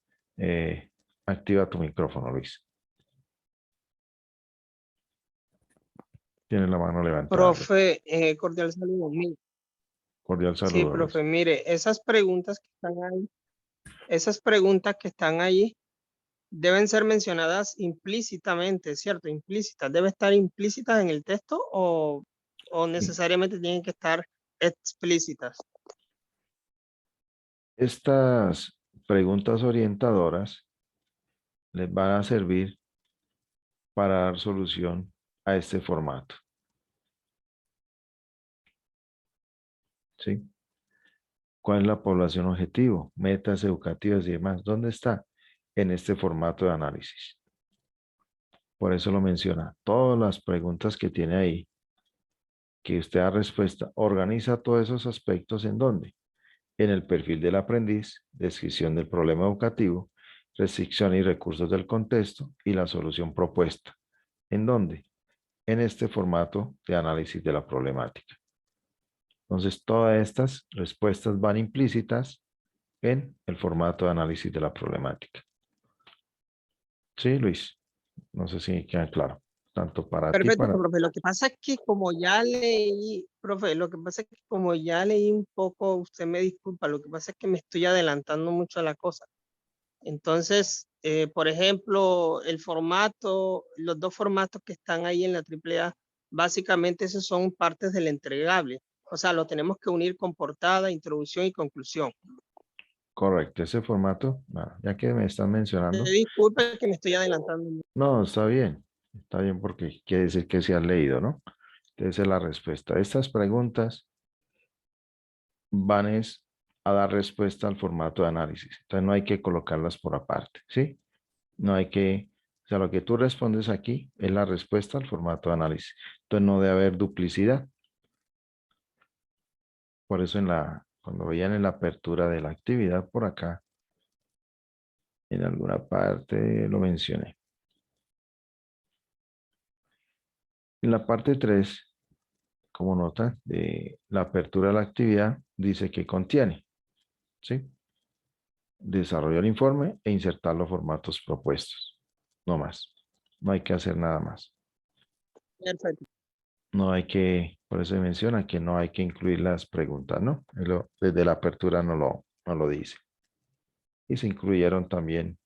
activa tu micrófono, Luis. Tienes la mano levantada. Profe, cordial saludo. Cordial Sí, saludo, profe, Luis. mire, esas preguntas que están ahí deben ser mencionadas implícitamente, ¿cierto? Implícitas. ¿Debe estar implícitas en el texto o necesariamente tienen que estar explícitas? Estas preguntas orientadoras les van a servir para dar solución a este formato. ¿Sí? ¿Cuál es la población objetivo? Metas educativas y demás. ¿Dónde está? En este formato de análisis. Por eso lo menciona. Todas las preguntas que tiene ahí, que usted da respuesta, organiza todos esos aspectos ¿en dónde? En el perfil del aprendiz, descripción del problema educativo, restricción y recursos del contexto y la solución propuesta. ¿En dónde? en este formato de análisis de la problemática. Entonces, todas estas respuestas van implícitas en el formato de análisis de la problemática. Sí, Luis, no sé si queda claro, tanto para ti, Perfecto, para... profe. Lo que pasa es que como ya leí, profe, lo que pasa es que como ya leí un poco, usted me disculpa, lo que pasa es que me estoy adelantando mucho a la cosa. Entonces, por ejemplo, el formato, los dos formatos que están ahí en la AAA, básicamente esos son partes del entregable. O sea, lo tenemos que unir con portada, introducción y conclusión. Correcto, ese formato, ya que me están mencionando, Disculpe que me estoy adelantando. no, está bien porque quiere decir que se has leído, ¿no? Esa es la respuesta. Estas preguntas van a dar respuesta al formato de análisis. Entonces no hay que colocarlas por aparte, ¿sí? No hay que, o sea, lo que tú respondes aquí es la respuesta al formato de análisis. Entonces no debe haber duplicidad. Por eso cuando veían en la apertura de la actividad por acá, en alguna parte lo mencioné. En la parte 3, como nota de la apertura de la actividad, dice que contiene, ¿sí? Desarrollar el informe e insertar los formatos propuestos. No más. No hay que hacer nada más. Perfecto. No hay que, por eso se menciona que no hay que incluir las preguntas, ¿no? Desde la apertura no lo dice. Y se incluyeron también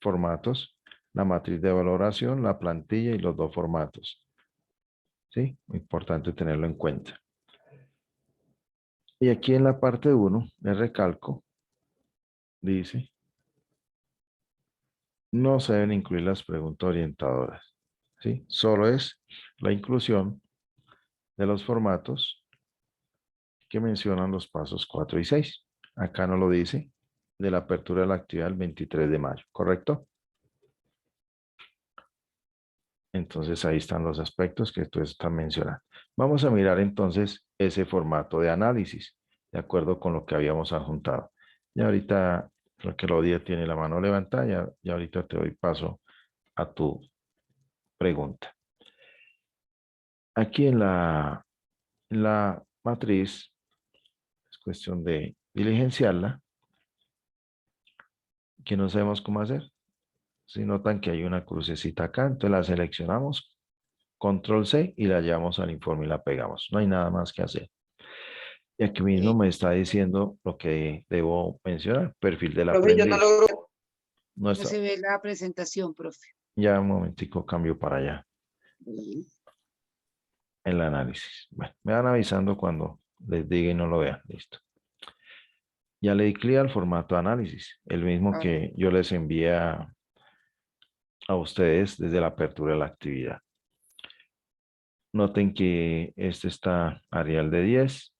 formatos, la matriz de valoración, la plantilla y los dos formatos. ¿Sí? Importante tenerlo en cuenta. Y aquí en la parte 1, el recalco, dice, no se deben incluir las preguntas orientadoras. ¿Sí? Solo es la inclusión de los formatos que mencionan los pasos 4 y 6. Acá no lo dice, de la apertura de la actividad el 23 de mayo, ¿correcto? Entonces ahí están los aspectos que tú estás mencionando. Vamos a mirar entonces ese formato de análisis, de acuerdo con lo que habíamos adjuntado. Y ahorita, creo que Claudia tiene la mano levantada, y ahorita te doy paso a tu pregunta. Aquí en la matriz, es cuestión de diligenciarla, que no sabemos cómo hacer. Si notan que hay una crucecita acá, entonces la seleccionamos, control C y la llevamos al informe y la pegamos. No hay nada más que hacer. Y aquí mismo me está diciendo lo que debo mencionar, perfil del Profe, yo no aprendiz. logro, No no está. se ve la presentación, profe. Ya un momentico cambio para allá, Sí. el análisis. Bueno, me van avisando cuando les diga y no lo vean. Listo. Ya le di clic al formato de análisis, el mismo que yo les envié a ustedes desde la apertura de la actividad. Noten que este está Arial de 10,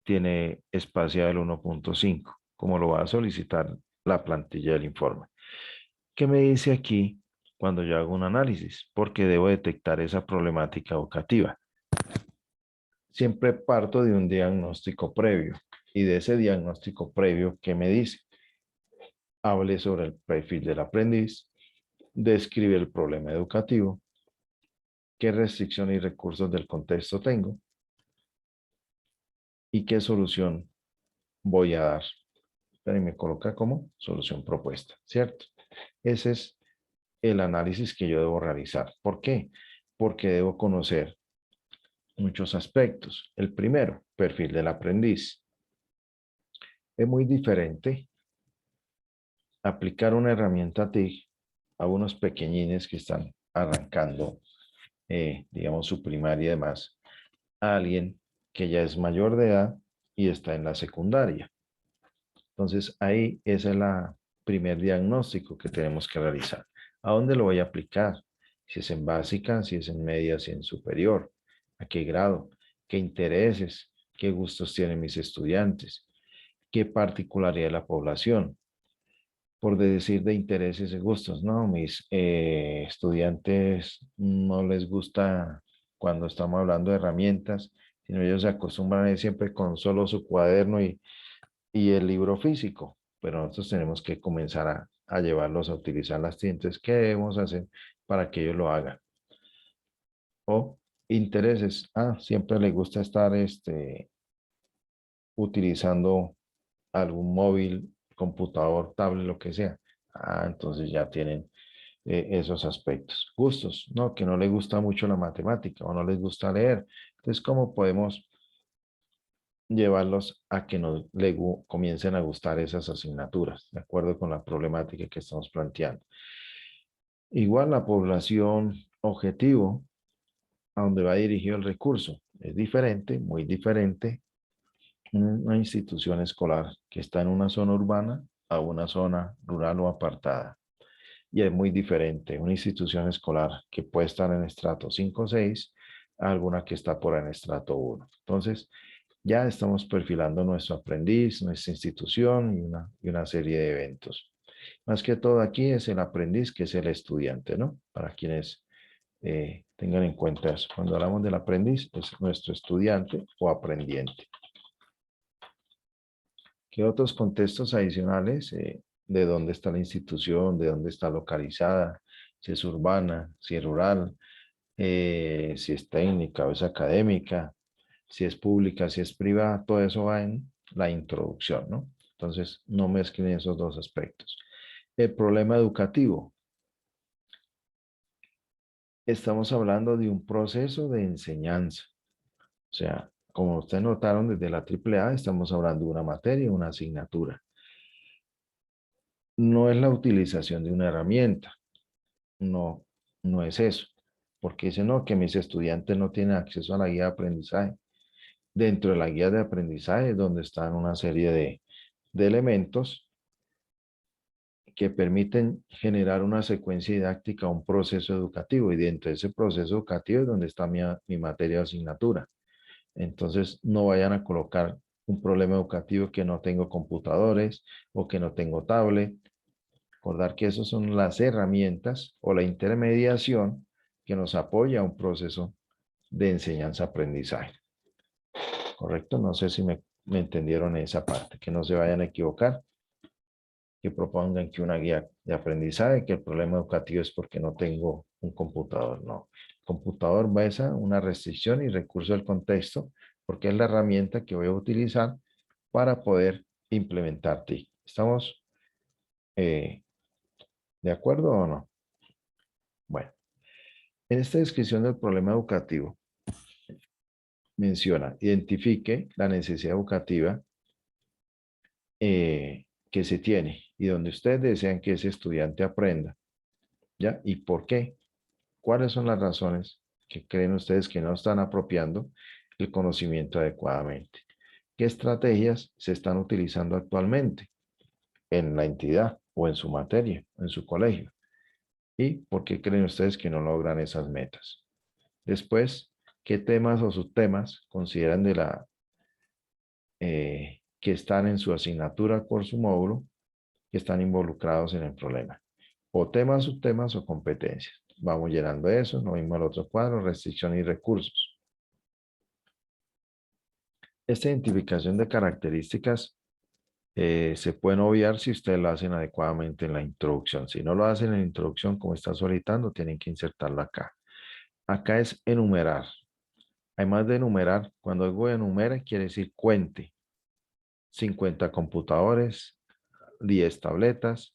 tiene espacial 1.5, como lo va a solicitar la plantilla del informe. ¿Qué me dice aquí cuando yo hago un análisis? Porque debo detectar esa problemática educativa. Siempre parto de un diagnóstico previo. Y de ese diagnóstico previo, ¿qué me dice? Hable sobre el perfil del aprendiz, describe el problema educativo, qué restricciones y recursos del contexto tengo y qué solución voy a dar. Pero me coloca como solución propuesta, ¿cierto? Ese es el análisis que yo debo realizar. ¿Por qué? Porque debo conocer muchos aspectos. El primero, perfil del aprendiz. Es muy diferente aplicar una herramienta TIC a unos pequeñines que están arrancando, digamos, su primaria y demás, a alguien que ya es mayor de edad y está en la secundaria. Entonces, ahí ese es el primer diagnóstico que tenemos que realizar. ¿A dónde lo voy a aplicar? Si es en básica, si es en media, si en superior. ¿A qué grado? ¿Qué intereses? ¿Qué gustos tienen mis estudiantes? ¿Qué particularidad de la población? Por decir de intereses y gustos, ¿no? Mis estudiantes no les gusta cuando estamos hablando de herramientas, sino ellos se acostumbran a ir siempre con solo su cuaderno y el libro físico, pero nosotros tenemos que comenzar a llevarlos a utilizar las tintas. ¿Qué debemos hacer para que ellos lo hagan? O Intereses. Siempre le gusta estar utilizando algún móvil, computador, tablet, lo que sea. Entonces ya tienen esos aspectos. Gustos, ¿no? Que no les gusta mucho la matemática o no les gusta leer. Entonces, ¿cómo podemos llevarlos a que nos comiencen a gustar esas asignaturas, de acuerdo con la problemática que estamos planteando? Igual la población objetivo a donde va dirigido el recurso es diferente, muy diferente, una institución escolar que está en una zona urbana a una zona rural o apartada. Y es muy diferente una institución escolar que puede estar en estrato 5 o 6 a alguna que está por en estrato 1. Entonces, ya estamos perfilando nuestro aprendiz, nuestra institución y una serie de eventos. Más que todo aquí es el aprendiz, que es el estudiante, ¿no? Para quienes tengan en cuenta eso. Cuando hablamos del aprendiz, es nuestro estudiante o aprendiente. ¿Qué otros contextos adicionales? ¿De dónde está la institución? ¿De dónde está localizada? Si es urbana, si es rural, si es técnica o es académica, si es pública, si es privada, todo eso va en la introducción, ¿no? Entonces, no mezclen esos dos aspectos. El problema educativo. Estamos hablando de un proceso de enseñanza. O sea, como ustedes notaron desde la AAA, estamos hablando de una materia, una asignatura. No es la utilización de una herramienta. No, no es eso. Porque dicen, no, que mis estudiantes no tienen acceso a la guía de aprendizaje. Dentro de la guía de aprendizaje es donde están una serie de elementos que permiten generar una secuencia didáctica, un proceso educativo. Y dentro de ese proceso educativo es donde está mi materia de asignatura. Entonces, no vayan a colocar un problema educativo que no tengo computadores o que no tengo tablet. Recordar que esas son las herramientas o la intermediación que nos apoya a un proceso de enseñanza-aprendizaje. ¿Correcto? No sé si me entendieron esa parte, que no se vayan a equivocar, que propongan que una guía de aprendizaje, que el problema educativo es porque no tengo un computador. No, el computador va a una restricción y recurso del contexto, porque es la herramienta que voy a utilizar para poder implementar TIC. ¿Estamos de acuerdo o no? Bueno, en esta descripción del problema educativo, menciona, identifique la necesidad educativa que se tiene y donde ustedes desean que ese estudiante aprenda, ¿ya? ¿Y por qué? ¿Cuáles son las razones que creen ustedes que no están apropiando el conocimiento adecuadamente? ¿Qué estrategias se están utilizando actualmente en la entidad o en su materia, en su colegio? ¿Y por qué creen ustedes que no logran esas metas? Después, ¿qué temas o subtemas consideran que están en su asignatura por su módulo que están involucrados en el problema? O temas, subtemas o competencias. Vamos llenando eso, lo mismo al otro cuadro, restricción y recursos. Esta identificación de características se pueden obviar si ustedes lo hacen adecuadamente en la introducción. Si no lo hacen en la introducción, como está solicitando, tienen que insertarlo acá. Acá es enumerar. Además de enumerar, cuando algo enumera, quiere decir cuente. 50 computadores, 10 tabletas,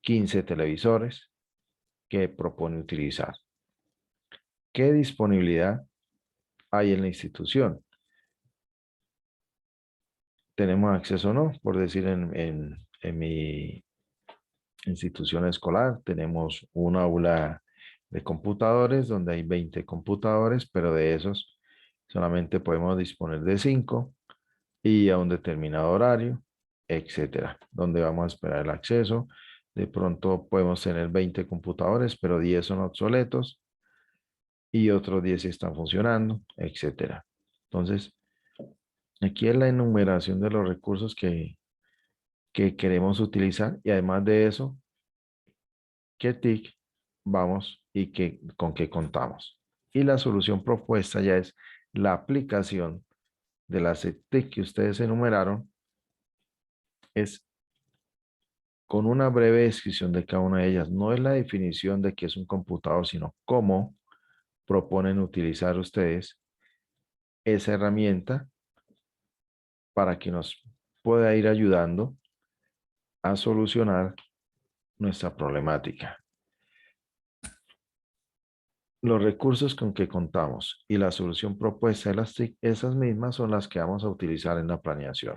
15 televisores que propone utilizar. ¿Qué disponibilidad hay en la institución? ¿Tenemos acceso o no? Por decir, en mi institución escolar tenemos un aula de computadores donde hay 20 computadores, pero de esos solamente podemos disponer de 5 y a un determinado horario, etcétera, donde vamos a esperar el acceso. De pronto podemos tener 20 computadores, pero 10 son obsoletos y otros 10 están funcionando, etcétera. Entonces, aquí es la enumeración de los recursos que queremos utilizar y además de eso, qué TIC vamos y con qué contamos. Y la solución propuesta ya es la aplicación de las TIC que ustedes enumeraron, es con una breve descripción de cada una de ellas. No es la definición de qué es un computador, sino cómo proponen utilizar ustedes esa herramienta para que nos pueda ir ayudando a solucionar nuestra problemática. Los recursos con que contamos y la solución propuesta de las TIC, esas mismas son las que vamos a utilizar en la planeación.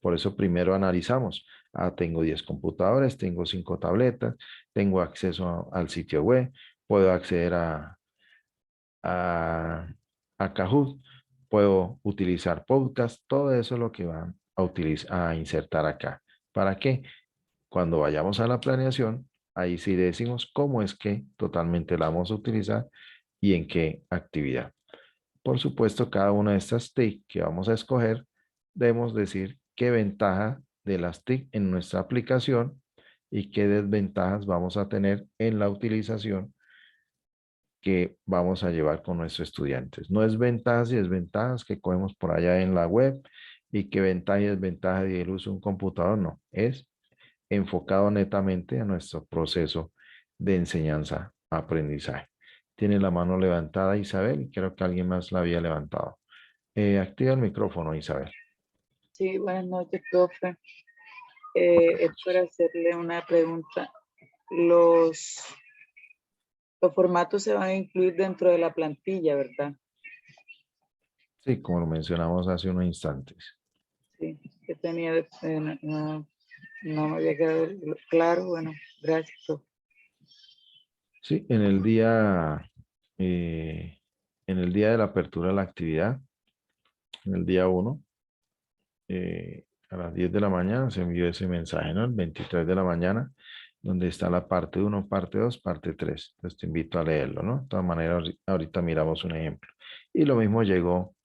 Por eso primero analizamos. Tengo 10 computadores, tengo 5 tabletas, tengo acceso al sitio web, puedo acceder a Kahoot, puedo utilizar podcast, todo eso es lo que van a insertar acá. ¿Para qué? Cuando vayamos a la planeación, ahí sí decimos cómo es que totalmente la vamos a utilizar y en qué actividad. Por supuesto, cada una de estas TIC que vamos a escoger, debemos decir qué ventaja de las TIC en nuestra aplicación y qué desventajas vamos a tener en la utilización que vamos a llevar con nuestros estudiantes. No es ventajas y desventajas que cogemos por allá en la web y qué ventaja y desventaja del uso de un computador, no. Es enfocado netamente a nuestro proceso de enseñanza-aprendizaje. Tiene la mano levantada Isabel y creo que alguien más la había levantado. Activa el micrófono, Isabel. Sí, buenas noches, profe. Es para hacerle una pregunta. Los formatos se van a incluir dentro de la plantilla, ¿verdad? Sí, como lo mencionamos hace unos instantes. Sí, que tenía, no me había quedado claro. Bueno, gracias, profe. Sí, en el día de la apertura de la actividad, en el día 1, a las 10 de la mañana se envió ese mensaje, ¿no? El 23 de la mañana, donde está la parte 1, parte 2, parte 3. Entonces te invito a leerlo, ¿no? De todas maneras, ahorita miramos un ejemplo. Y lo mismo llegó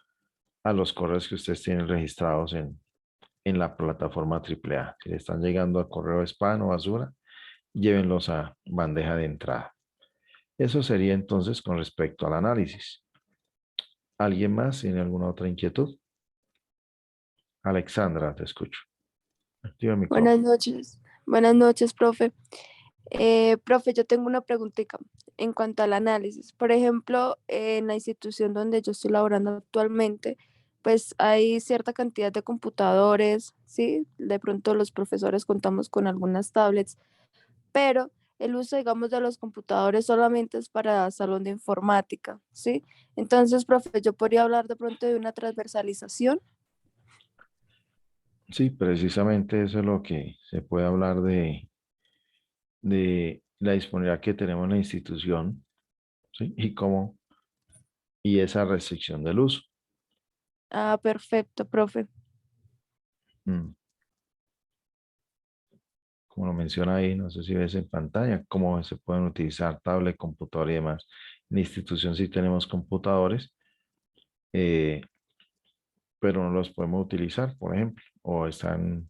a los correos que ustedes tienen registrados en la plataforma AAA. Si le están llegando a correo spam o basura, llévenlos a bandeja de entrada. Eso sería entonces con respecto al análisis. ¿Alguien más tiene alguna otra inquietud? Alexandra, te escucho. Activa el micrófono. Buenas noches, profe. Profe, yo tengo una preguntita en cuanto al análisis. Por ejemplo, en la institución donde yo estoy laborando actualmente, pues hay cierta cantidad de computadores, ¿sí? De pronto los profesores contamos con algunas tablets, pero el uso, digamos, de los computadores solamente es para salón de informática, ¿sí? Entonces, profe, yo podría hablar de pronto de una transversalización. Sí, precisamente eso es lo que se puede hablar de la disponibilidad que tenemos en la institución, ¿sí? Y esa restricción del uso. Ah, perfecto, profe. Mm. Como lo menciona ahí, no sé si ves en pantalla, cómo se pueden utilizar tablet, computador y demás. En la institución sí tenemos computadores, pero no los podemos utilizar, por ejemplo, o están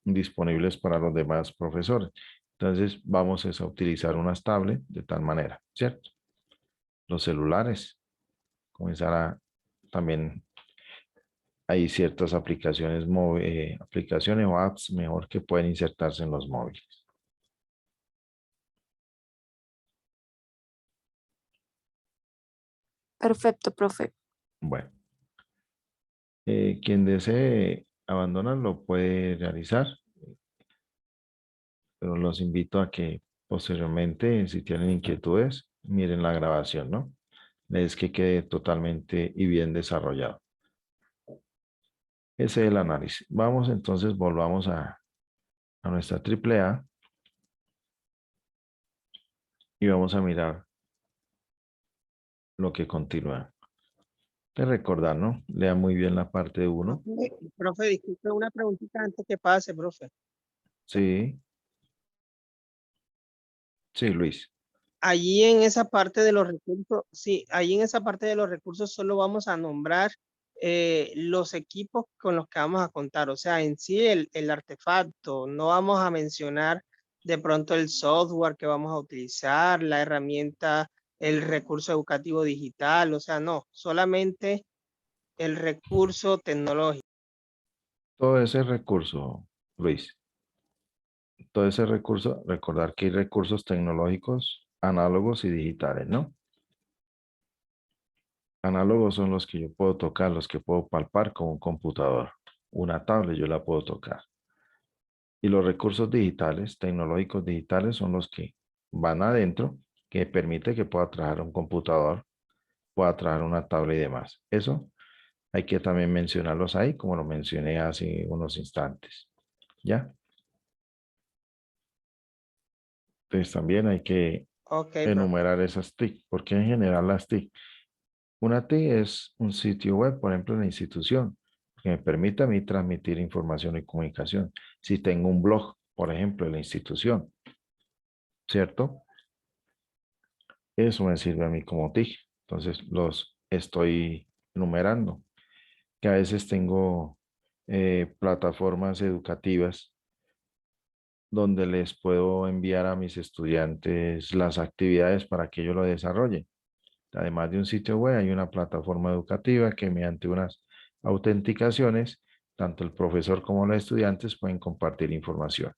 disponibles para los demás profesores. Entonces vamos a utilizar unas tablets de tal manera, ¿cierto? Los celulares, comenzar a también hay ciertas aplicaciones, aplicaciones o apps mejor que pueden insertarse en los móviles. Perfecto, profe. Bueno, quien desee abandonarlo puede realizar, pero los invito a que posteriormente, si tienen inquietudes, miren la grabación, ¿no? Es que quede totalmente y bien desarrollado. Ese es el análisis. Vamos entonces, volvamos a nuestra AAA y vamos a mirar lo que continúa. De recordar, ¿no? Lea muy bien la parte 1. Profe, disculpe una preguntita antes que pase, profe. Sí. Sí, Luis. Allí en esa parte de los recursos, sí, allí en esa parte de los recursos solo vamos a nombrar los equipos con los que vamos a contar, o sea, en sí el artefacto, no vamos a mencionar de pronto el software que vamos a utilizar, la herramienta, el recurso educativo digital, o sea, no, solamente el recurso tecnológico. Todo ese recurso, Luis, todo ese recurso, recordar que hay recursos tecnológicos, análogos y digitales, ¿no? Análogos son los que yo puedo tocar, los que puedo palpar con un computador. Una tablet yo la puedo tocar. Y los recursos digitales, tecnológicos digitales, son los que van adentro, que permite que pueda trabajar un computador, pueda trabajar una tablet y demás. Eso hay que también mencionarlos ahí, como lo mencioné hace unos instantes. ¿Ya? Entonces también hay que Ok, profe. enumerar esas TIC, porque en general las TIC. Una TIC es un sitio web, por ejemplo, en la institución, que me permite a mí transmitir información y comunicación. Si tengo un blog, por ejemplo, en la institución, ¿cierto? Eso me sirve a mí como TIC. Entonces los estoy enumerando. Que a veces tengo plataformas educativas donde les puedo enviar a mis estudiantes las actividades para que ellos lo desarrollen. Además de un sitio web, hay una plataforma educativa que mediante unas autenticaciones, tanto el profesor como los estudiantes pueden compartir información.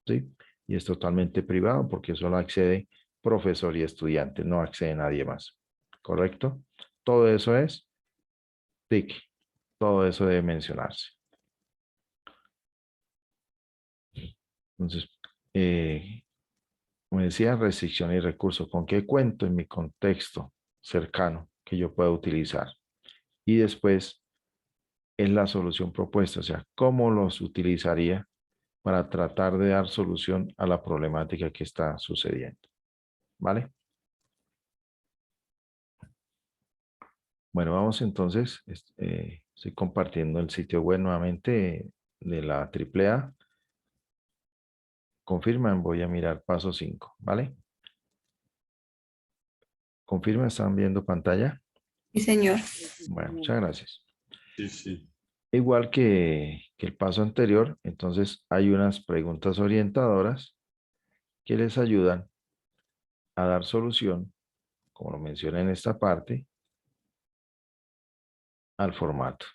¿Sí? Y es totalmente privado porque solo accede profesor y estudiante, no accede nadie más. ¿Correcto? Todo eso es TIC. Todo eso debe mencionarse. Entonces, como decía, restricción y recursos. ¿Con qué cuento en mi contexto cercano que yo pueda utilizar? Y después es la solución propuesta, o sea, cómo los utilizaría para tratar de dar solución a la problemática que está sucediendo. ¿Vale? Bueno, vamos entonces, estoy compartiendo el sitio web nuevamente de la AAA. Confirman, voy a mirar paso 5, ¿vale? Confirma, ¿están viendo pantalla? Sí, señor. Bueno, muchas gracias. Sí, sí. Igual que el paso anterior, entonces hay unas preguntas orientadoras que les ayudan a dar solución, como lo mencioné en esta parte, al formato.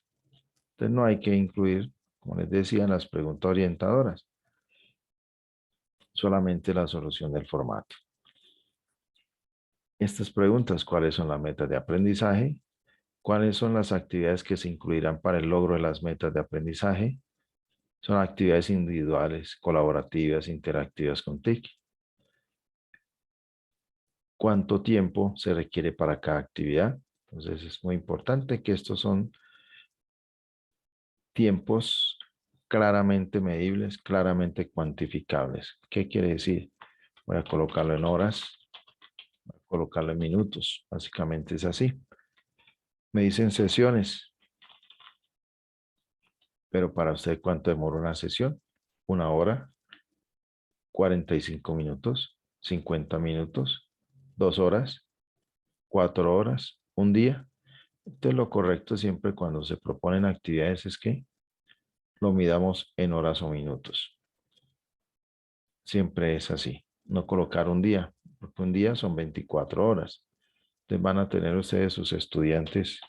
Entonces no hay que incluir, como les decía, las preguntas orientadoras, solamente la solución del formato. Estas preguntas, ¿cuáles son las metas de aprendizaje? ¿Cuáles son las actividades que se incluirán para el logro de las metas de aprendizaje? Son actividades individuales, colaborativas, interactivas con TIC. ¿Cuánto tiempo se requiere para cada actividad? Entonces es muy importante que estos son tiempos claramente medibles, claramente cuantificables. ¿Qué quiere decir? Voy a colocarlo en horas, voy a colocarlo en minutos. Básicamente es así. Me dicen sesiones. Pero para usted, ¿cuánto demora una sesión? 1 hora, 45 minutos, 50 minutos, 2 horas, 4 horas, un día. Entonces lo correcto siempre cuando se proponen actividades es que lo midamos en horas o minutos. Siempre es así. No colocar un día, porque un día son 24 horas. Entonces van a tener ustedes sus estudiantes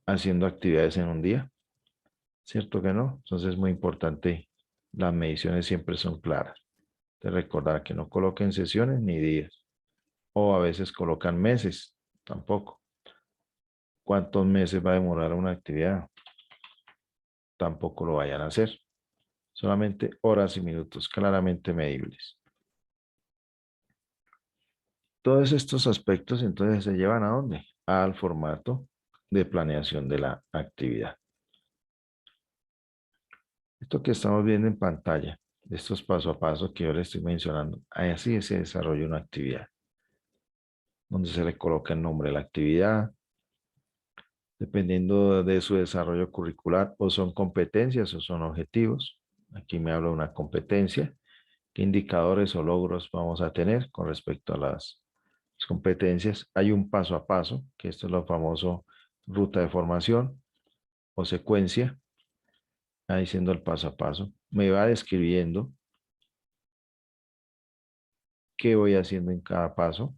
haciendo actividades en un día. ¿Cierto que no? Entonces es muy importante. Las mediciones siempre son claras. De recordar que no coloquen sesiones ni días. O a veces colocan meses. Tampoco. ¿Cuántos meses va a demorar una actividad? Tampoco lo vayan a hacer. Solamente horas y minutos claramente medibles. Todos estos aspectos entonces se llevan ¿a dónde? Al formato de planeación de la actividad. Esto que estamos viendo en pantalla, estos paso a paso que yo les estoy mencionando, así se desarrolla una actividad, donde se le coloca el nombre de la actividad, dependiendo de su desarrollo curricular, o son competencias o son objetivos. Aquí me habla de una competencia. ¿Qué indicadores o logros vamos a tener con respecto a las competencias? Hay un paso a paso, que esto es lo famoso ruta de formación o secuencia. Ahí diciendo el paso a paso. Me va describiendo qué voy haciendo en cada paso.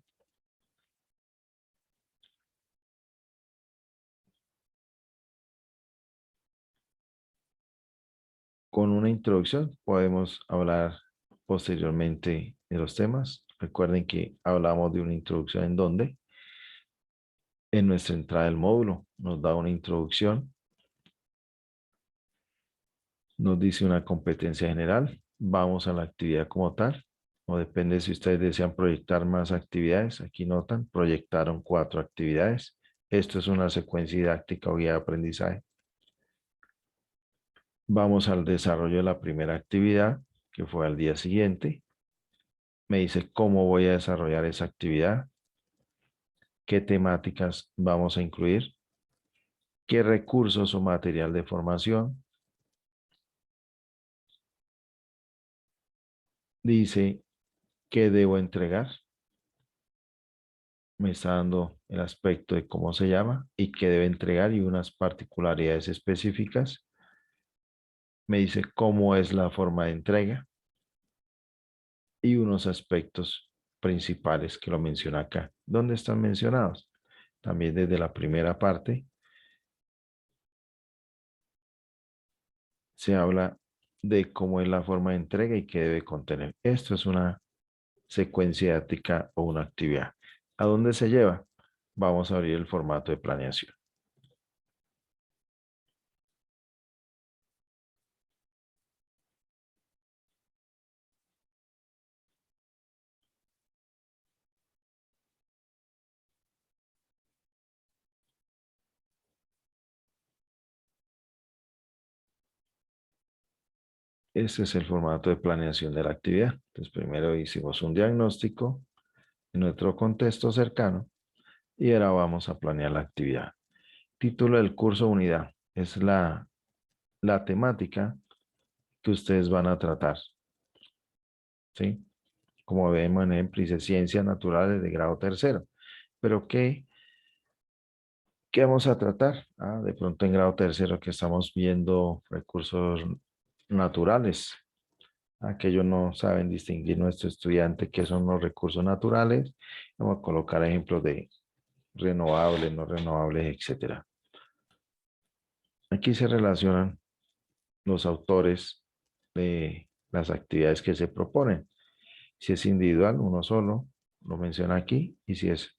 Con una introducción podemos hablar posteriormente de los temas. Recuerden que hablamos de una introducción en donde En nuestra entrada del módulo nos da una introducción. Nos dice una competencia general. Vamos a la actividad como tal. O depende si ustedes desean proyectar más actividades. Aquí notan, proyectaron 4 actividades. Esto es una secuencia didáctica o guía de aprendizaje. Vamos al desarrollo de la primera actividad, que fue al día siguiente. Me dice cómo voy a desarrollar esa actividad, qué temáticas vamos a incluir, qué recursos o material de formación. Dice qué debo entregar. Me está dando el aspecto de cómo se llama y qué debe entregar y unas particularidades específicas. Me dice cómo es la forma de entrega y unos aspectos principales que lo menciona acá. ¿Dónde están mencionados? También desde la primera parte se habla de cómo es la forma de entrega y qué debe contener. Esto es una secuencia didáctica o una actividad. ¿A dónde se lleva? Vamos a abrir el formato de planeación. Este es el formato de planeación de la actividad. Entonces, primero hicimos un diagnóstico en nuestro contexto cercano y ahora vamos a planear la actividad. Título del curso unidad es la temática que ustedes van a tratar. ¿Sí? Como vemos en EMPLI, dice Ciencias Naturales de grado tercero. Pero ¿qué vamos a tratar? De pronto en grado tercero que estamos viendo recursos naturales. Aquellos no saben distinguir nuestro estudiante qué son los recursos naturales. Vamos a colocar ejemplos de renovables, no renovables, etc. Aquí se relacionan los autores de las actividades que se proponen. Si es individual, uno solo, lo menciona aquí. Y si es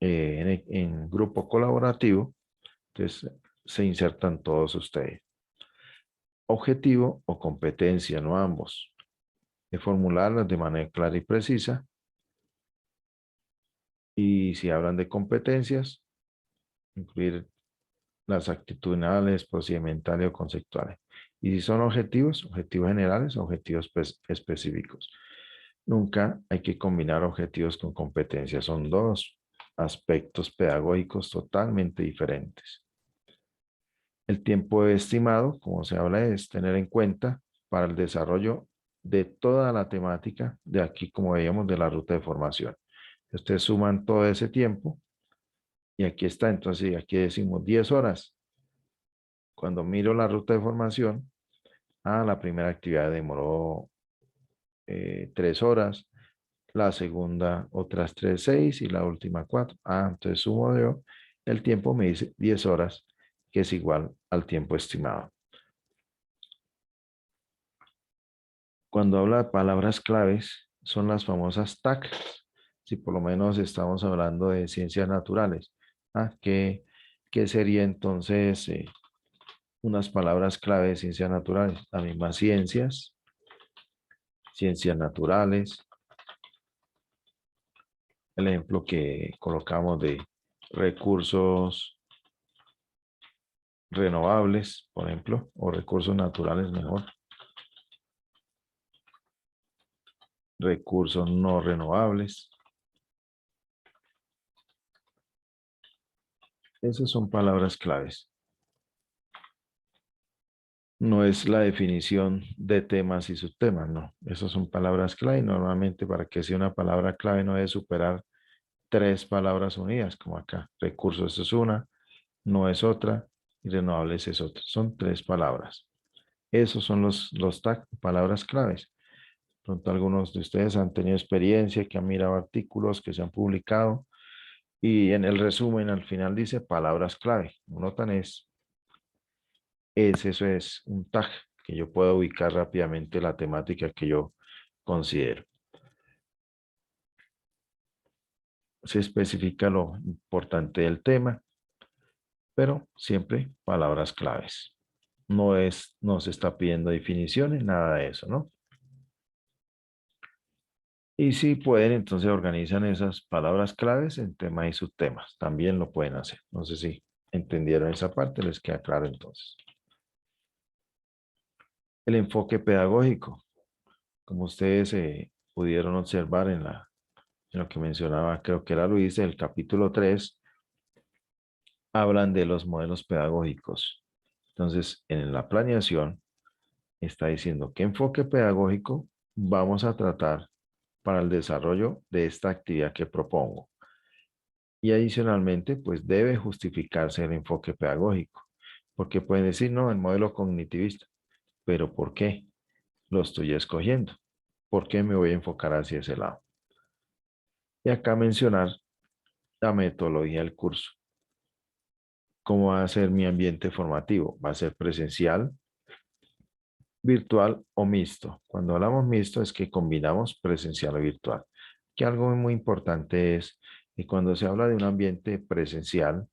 en grupo colaborativo, entonces se insertan todos ustedes. Objetivo o competencia, no ambos. De formularlas de manera clara y precisa. Y si hablan de competencias, incluir las actitudinales, procedimentales o conceptuales. Y si son objetivos, objetivos generales, objetivos específicos. Nunca hay que combinar objetivos con competencias. Son dos aspectos pedagógicos totalmente diferentes. El tiempo estimado, como se habla, es tener en cuenta para el desarrollo de toda la temática de aquí, como veíamos, de la ruta de formación. Ustedes suman todo ese tiempo y aquí está. Entonces, aquí decimos 10 horas. Cuando miro la ruta de formación, la primera actividad demoró 3 horas, la segunda otras 3, 6 y la última 4. Entonces sumo yo, el tiempo me dice 10 horas, que es igual al tiempo estimado. Cuando habla de palabras claves, son las famosas TAC. Si por lo menos estamos hablando de ciencias naturales. ¿Qué sería entonces unas palabras clave de ciencias naturales? Las mismas ciencias, ciencias naturales. El ejemplo que colocamos de recursos renovables, por ejemplo, o recursos naturales mejor. Recursos no renovables. Esas son palabras claves. No es la definición de temas y subtemas, no. Esas son palabras clave. Normalmente para que sea una palabra clave no debe superar 3 palabras unidas, como acá. Recursos es una, no es otra, y renovables es otra. Son 3 palabras. Esos son los TAC, palabras claves. Pronto algunos de ustedes han tenido experiencia, que han mirado artículos que se han publicado y en el resumen al final dice palabras clave. Notan eso es un tag que yo puedo ubicar rápidamente la temática que yo considero. se especifica lo importante del tema, pero siempre palabras claves. No se está pidiendo definiciones, nada de eso, ¿no? Y si pueden, entonces organizan esas palabras claves en temas y subtemas. También lo pueden hacer. No sé si entendieron esa parte, les queda claro entonces. El enfoque pedagógico, como ustedes pudieron observar en lo que mencionaba, creo que era Luis, el capítulo 3, hablan de los modelos pedagógicos. Entonces, en la planeación está diciendo qué enfoque pedagógico vamos a tratar para el desarrollo de esta actividad que propongo. Y adicionalmente, pues debe justificarse el enfoque pedagógico, porque pueden decir, no, el modelo cognitivista, pero ¿por qué lo estoy escogiendo? ¿Por qué me voy a enfocar hacia ese lado? Y acá mencionar la metodología del curso. ¿Cómo va a ser mi ambiente formativo? ¿Va a ser presencial, virtual o mixto? Cuando hablamos mixto es que combinamos presencial o virtual. Que algo muy importante es que cuando se habla de un ambiente presencial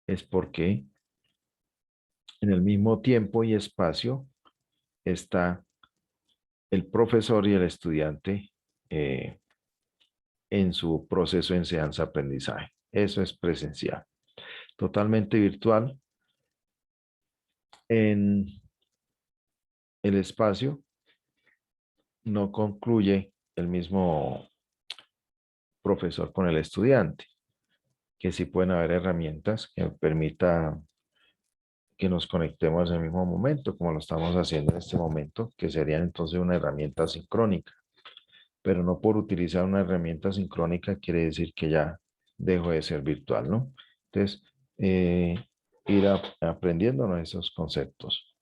es porque en el mismo tiempo y espacio está el profesor y el estudiante en su proceso de enseñanza-aprendizaje. Eso es presencial. Totalmente virtual. En el espacio no concluye el mismo profesor con el estudiante, que sí pueden haber herramientas que permitan que nos conectemos en el mismo momento, como lo estamos haciendo en este momento, que serían entonces una herramienta sincrónica. Pero no por utilizar una herramienta sincrónica quiere decir que ya dejo de ser virtual, ¿no? Entonces, ir aprendiendo esos conceptos.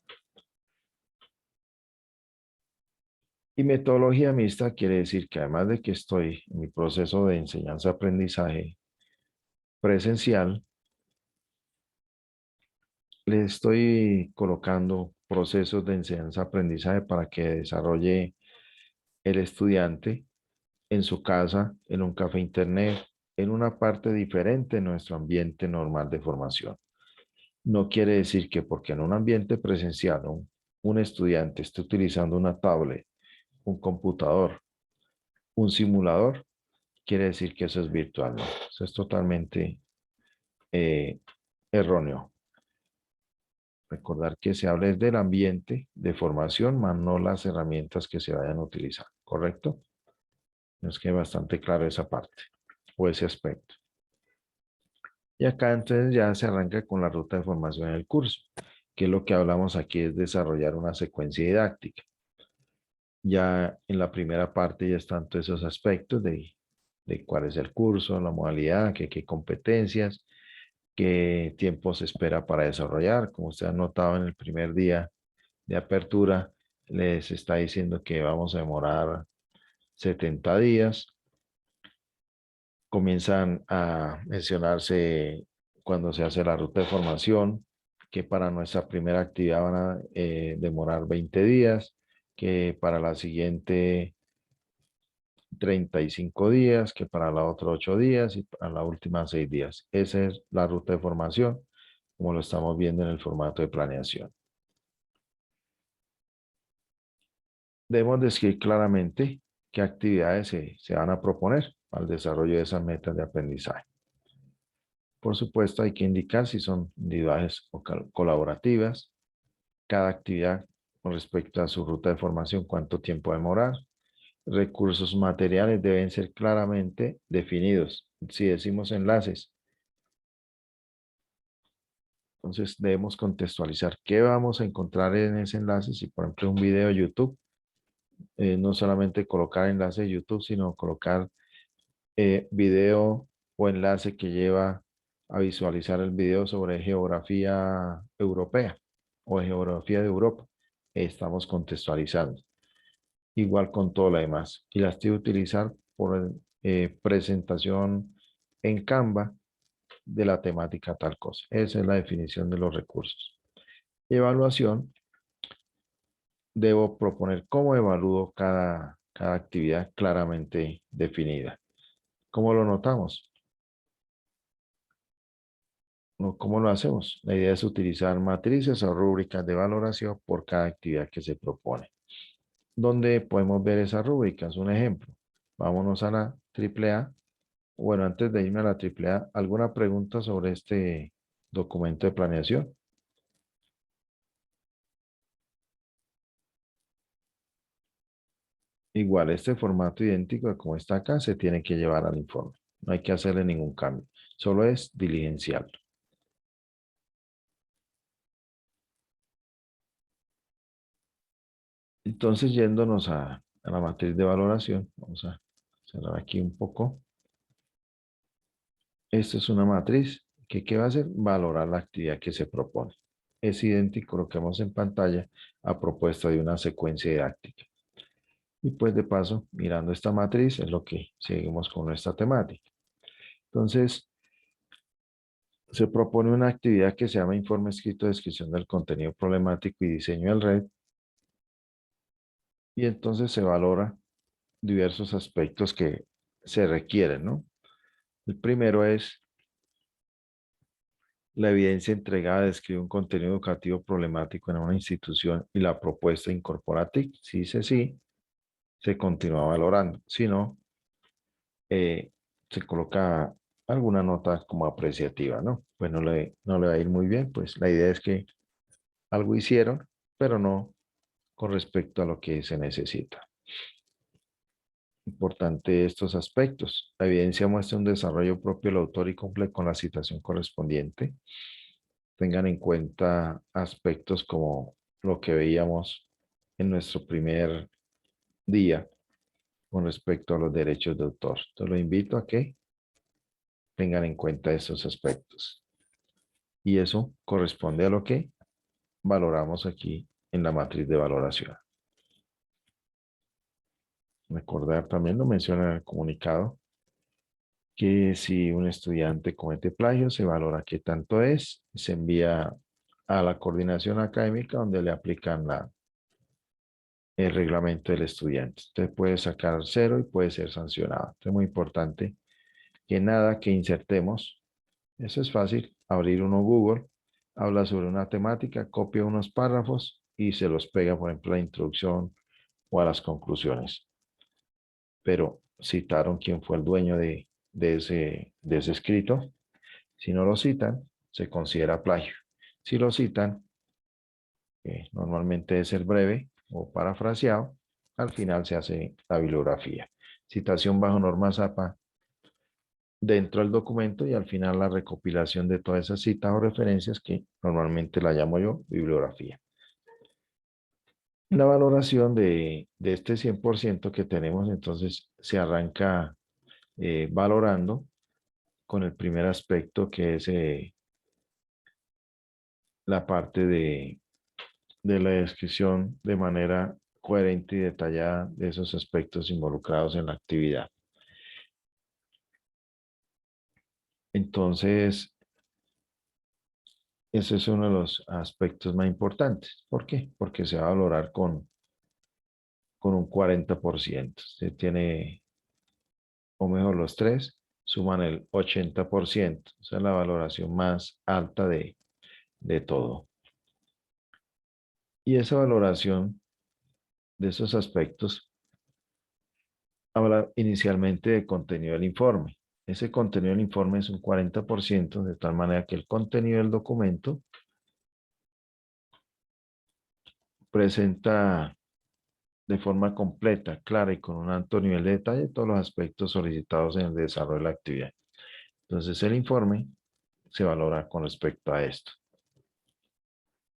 Y metodología mixta quiere decir que además de que estoy en mi proceso de enseñanza-aprendizaje presencial, le estoy colocando procesos de enseñanza-aprendizaje para que desarrolle el estudiante en su casa, en un café internet, en una parte diferente de nuestro ambiente normal de formación. No quiere decir que porque en un ambiente presencial un estudiante esté utilizando una tablet, un computador, un simulador, quiere decir que eso es virtual, ¿no? Eso es totalmente erróneo. Recordar que se habla del ambiente de formación, más no las herramientas que se vayan a utilizar, ¿correcto? Es que bastante claro esa parte o ese aspecto. Y acá entonces ya se arranca con la ruta de formación en el curso, que lo que hablamos aquí es desarrollar una secuencia didáctica. Ya en la primera parte ya están todos esos aspectos de cuál es el curso, la modalidad, qué competencias, qué tiempo se espera para desarrollar. Como usted ha notado en el primer día de apertura, les está diciendo que vamos a demorar 70 días. Comienzan a mencionarse cuando se hace la ruta de formación, que para nuestra primera actividad van a demorar 20 días, que para la siguiente 35 días, que para la otra 8 días y para la última 6 días. Esa es la ruta de formación, como lo estamos viendo en el formato de planeación. Debemos describir claramente qué actividades se van a proponer al desarrollo de esas metas de aprendizaje. Por supuesto, hay que indicar si son individuales o colaborativas. Cada actividad con respecto a su ruta de formación, cuánto tiempo va a demorar. Recursos materiales deben ser claramente definidos. Si decimos enlaces, entonces debemos contextualizar qué vamos a encontrar en ese enlace. Si por ejemplo un video de YouTube, no solamente colocar enlace de YouTube, sino colocar video o enlace que lleva a visualizar el video sobre geografía europea o geografía de Europa. Estamos contextualizando. Igual con todo lo demás. Y las estoy utilizar por presentación en Canva de la temática tal cosa. Esa es la definición de los recursos. Evaluación. Debo proponer cómo evalúo cada actividad claramente definida. ¿Cómo lo notamos? ¿Cómo lo hacemos? La idea es utilizar matrices o rúbricas de valoración por cada actividad que se propone. ¿Dónde podemos ver esas rúbricas? Un ejemplo. Vámonos a la AAA. Bueno, antes de irme a la AAA, ¿alguna pregunta sobre este documento de planeación? Igual, este formato idéntico a como está acá se tiene que llevar al informe. No hay que hacerle ningún cambio. Solo es diligenciarlo. Entonces, yéndonos a la matriz de valoración, vamos a cerrar aquí un poco. Esta es una matriz que ¿qué va a hacer? Valorar la actividad que se propone. Es idéntico a lo que vemos en pantalla a propuesta de una secuencia didáctica. Y pues de paso, mirando esta matriz es lo que seguimos con nuestra temática. Entonces, se propone una actividad que se llama informe escrito de descripción del contenido problemático y diseño del red. Y entonces se valora diversos aspectos que se requieren, ¿no? El primero es la evidencia entregada describe un contenido educativo problemático en una institución y la propuesta incorpora TIC. Si dice sí, se continúa valorando. Si no, se coloca alguna nota como apreciativa, ¿no? Pues no le va a ir muy bien. Pues la idea es que algo hicieron, pero no con respecto a lo que se necesita. Importante estos aspectos. La evidencia muestra un desarrollo propio del autor y cumple con la citación correspondiente. Tengan en cuenta aspectos como lo que veíamos en nuestro primer día con respecto a los derechos de autor. Entonces lo invito a que tengan en cuenta estos aspectos. Y eso corresponde a lo que valoramos aquí en la matriz de valoración. Recordar también, lo menciona en el comunicado, que si un estudiante comete plagio, se valora qué tanto es, se envía a la coordinación académica donde le aplican el reglamento del estudiante. Usted puede sacar 0 y puede ser sancionado. Es muy importante que nada que insertemos, eso es fácil, abrir uno Google, habla sobre una temática, copia unos párrafos y se los pega, por ejemplo, a la introducción o a las conclusiones. Pero citaron quién fue el dueño de ese escrito. Si no lo citan, se considera plagio. Si lo citan, normalmente es el breve o parafraseado, al final se hace la bibliografía. Citación bajo normas APA dentro del documento y al final la recopilación de todas esas citas o referencias que normalmente la llamo yo bibliografía. La valoración de este 100% que tenemos, entonces se arranca valorando con el primer aspecto que es la parte de la descripción de manera coherente y detallada de esos aspectos involucrados en la actividad. Entonces, ese es uno de los aspectos más importantes. ¿Por qué? Porque se va a valorar con un 40%. Se tiene, o mejor, los tres suman el 80%. Esa es la valoración más alta de todo. Y esa valoración de esos aspectos habla inicialmente de contenido del informe. Ese contenido del informe es un 40%, de tal manera que el contenido del documento presenta de forma completa, clara y con un alto nivel de detalle todos los aspectos solicitados en el desarrollo de la actividad. Entonces el informe se valora con respecto a esto.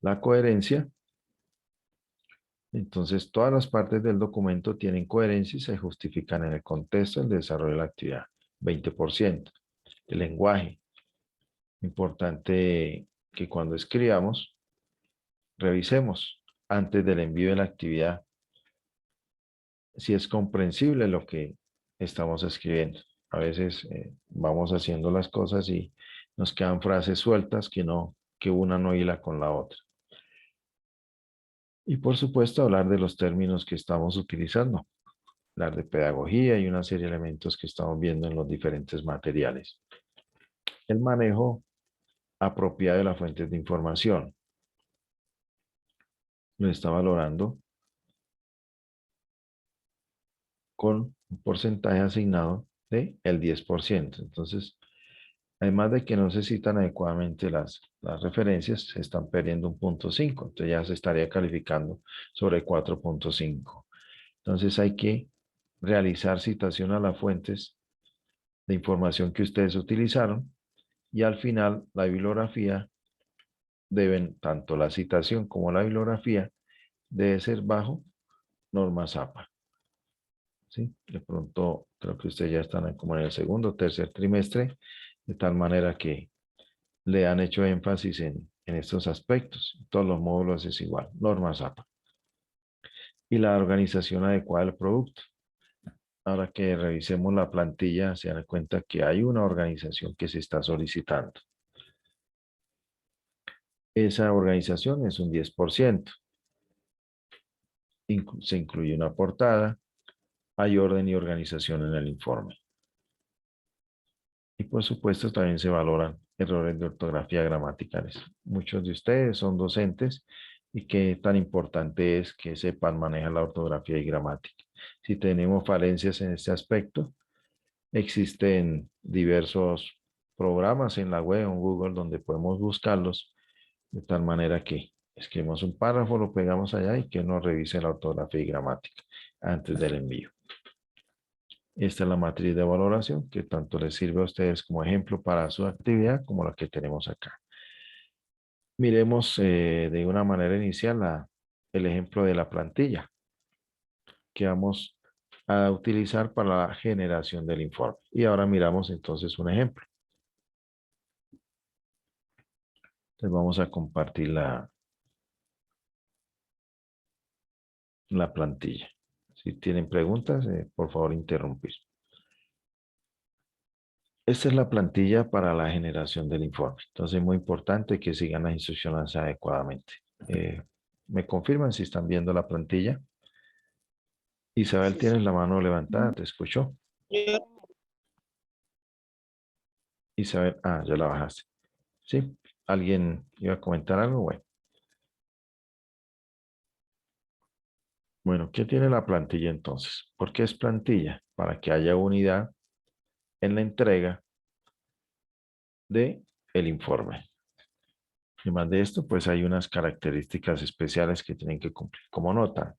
La coherencia. Entonces todas las partes del documento tienen coherencia y se justifican en el contexto del desarrollo de la actividad. 20%. El lenguaje. Importante que cuando escribamos, revisemos antes del envío de la actividad si es comprensible lo que estamos escribiendo. A veces vamos haciendo las cosas y nos quedan frases sueltas que una no hila con la otra. Y por supuesto hablar de los términos que estamos utilizando. pilar de pedagogía y una serie de elementos que estamos viendo en los diferentes materiales. El manejo apropiado de las fuentes de información. Lo está valorando con un porcentaje asignado de el 10%. Entonces, además de que no se citan adecuadamente las referencias, se están perdiendo un 0.5. Entonces ya se estaría calificando sobre 4.5. Entonces hay que realizar citación a las fuentes de información que ustedes utilizaron y al final la bibliografía deben, tanto la citación como la bibliografía, debe ser bajo normas APA. ¿Sí? De pronto creo que ustedes ya están como en el segundo o tercer trimestre, de tal manera que le han hecho énfasis en estos aspectos. Todos los módulos es igual, normas APA. Y la organización adecuada del producto. Ahora que revisemos la plantilla, se dan cuenta que hay una organización que se está solicitando. Esa organización es un 10%. Se incluye una portada, hay orden y organización en el informe. Y por supuesto también se valoran errores de ortografía gramaticales. Muchos de ustedes son docentes y qué tan importante es que sepan manejar la ortografía y gramática. Si tenemos falencias en este aspecto, existen diversos programas en la web o en Google donde podemos buscarlos de tal manera que escribimos un párrafo, lo pegamos allá y que nos revise la ortografía y gramática antes del envío. Esta es la matriz de valoración que tanto les sirve a ustedes como ejemplo para su actividad como la que tenemos acá. Miremos de una manera inicial el ejemplo de la plantilla que vamos a utilizar para la generación del informe. Y ahora miramos entonces un ejemplo. Entonces vamos a compartir la plantilla. Si tienen preguntas, por favor interrumpir. Esta es la plantilla para la generación del informe. Entonces es muy importante que sigan las instrucciones adecuadamente. ¿Me confirman si están viendo la plantilla? Isabel, tienes la mano levantada, ¿te escucho? Isabel, ya la bajaste. ¿Sí? ¿Alguien iba a comentar algo? Bueno, ¿qué tiene la plantilla entonces? ¿Por qué es plantilla? Para que haya unidad en la entrega del informe. Además de esto, pues hay unas características especiales que tienen que cumplir. Como notan,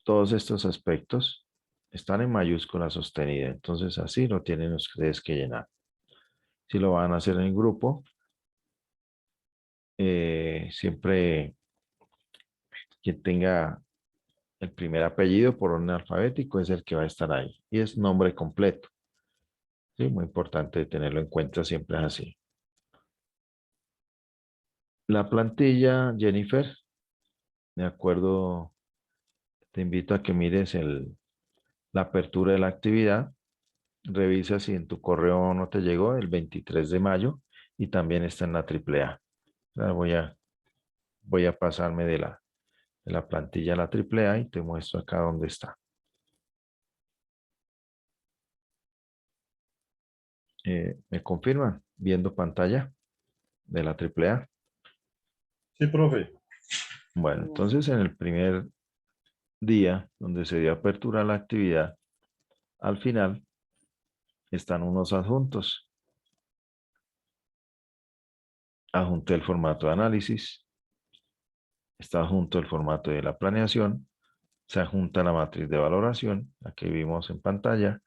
todos estos aspectos están en mayúscula sostenida. Entonces así lo tienen ustedes que llenar. Si lo van a hacer en grupo, siempre quien tenga el primer apellido por orden alfabético es el que va a estar ahí. Y es nombre completo. Sí, muy importante tenerlo en cuenta, siempre es así. La plantilla, Jennifer, de acuerdo, te invito a que mires la apertura de la actividad. Revisa si en tu correo no te llegó el 23 de mayo y también está en la AAA. Voy a pasarme de la plantilla a la AAA y te muestro acá dónde está. ¿Me confirman viendo pantalla de la AAA? Sí, profe. Bueno, entonces en el primer día donde se dio apertura a la actividad, al final están unos adjuntos. Adjunté el formato de análisis. Está adjunto el formato de la planeación. Se adjunta la matriz de valoración, la que vimos en pantalla.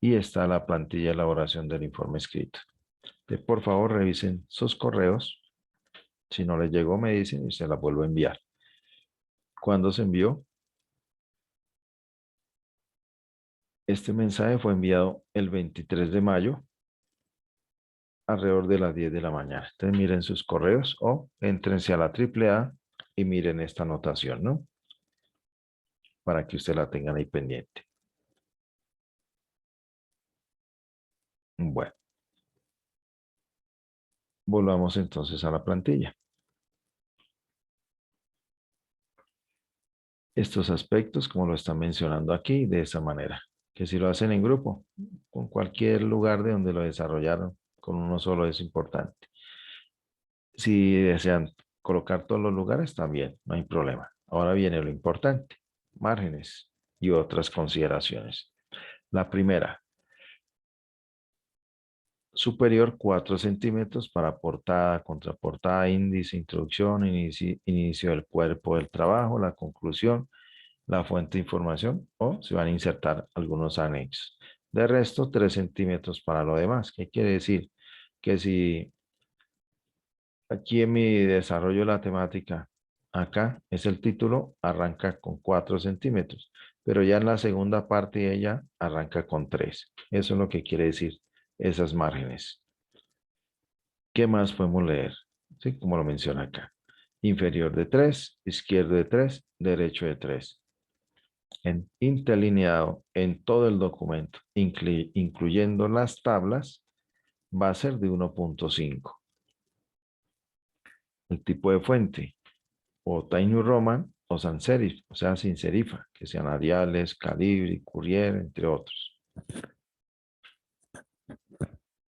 Y está la plantilla de elaboración del informe escrito. Entonces, por favor, revisen sus correos. Si no les llegó, me dicen y se la vuelvo a enviar. ¿Cuándo se envió? Este mensaje fue enviado el 23 de mayo, alrededor de las 10 de la mañana. Entonces miren sus correos o éntrense a la AAA y miren esta anotación, ¿no? Para que usted la tengan ahí pendiente. Bueno. Volvamos entonces a la plantilla. estos aspectos como lo están mencionando aquí de esa manera. Que si lo hacen en grupo, con cualquier lugar de donde lo desarrollaron, con uno solo es importante. Si desean colocar todos los lugares, también, no hay problema. Ahora viene lo importante, márgenes y otras consideraciones. La primera, superior 4 centímetros para portada, contraportada, índice, introducción, inicio del cuerpo del trabajo, la conclusión, la fuente de información o se van a insertar algunos anexos. De resto, 3 centímetros para lo demás. ¿Qué quiere decir? Que si aquí en mi desarrollo de la temática, acá es el título, arranca con 4 centímetros, pero ya en la segunda parte ella arranca con 3. Eso es lo que quiere decir esas márgenes. ¿Qué más podemos leer? ¿Sí? Como lo menciona acá. Inferior de 3, izquierdo de 3, derecho de 3. Interlineado en todo el documento, incluyendo las tablas, va a ser de 1.5. El tipo de fuente, o Times New Roman o sans serif, o sea, sin serifa, que sean Ariales, Calibri, Courier, entre otros.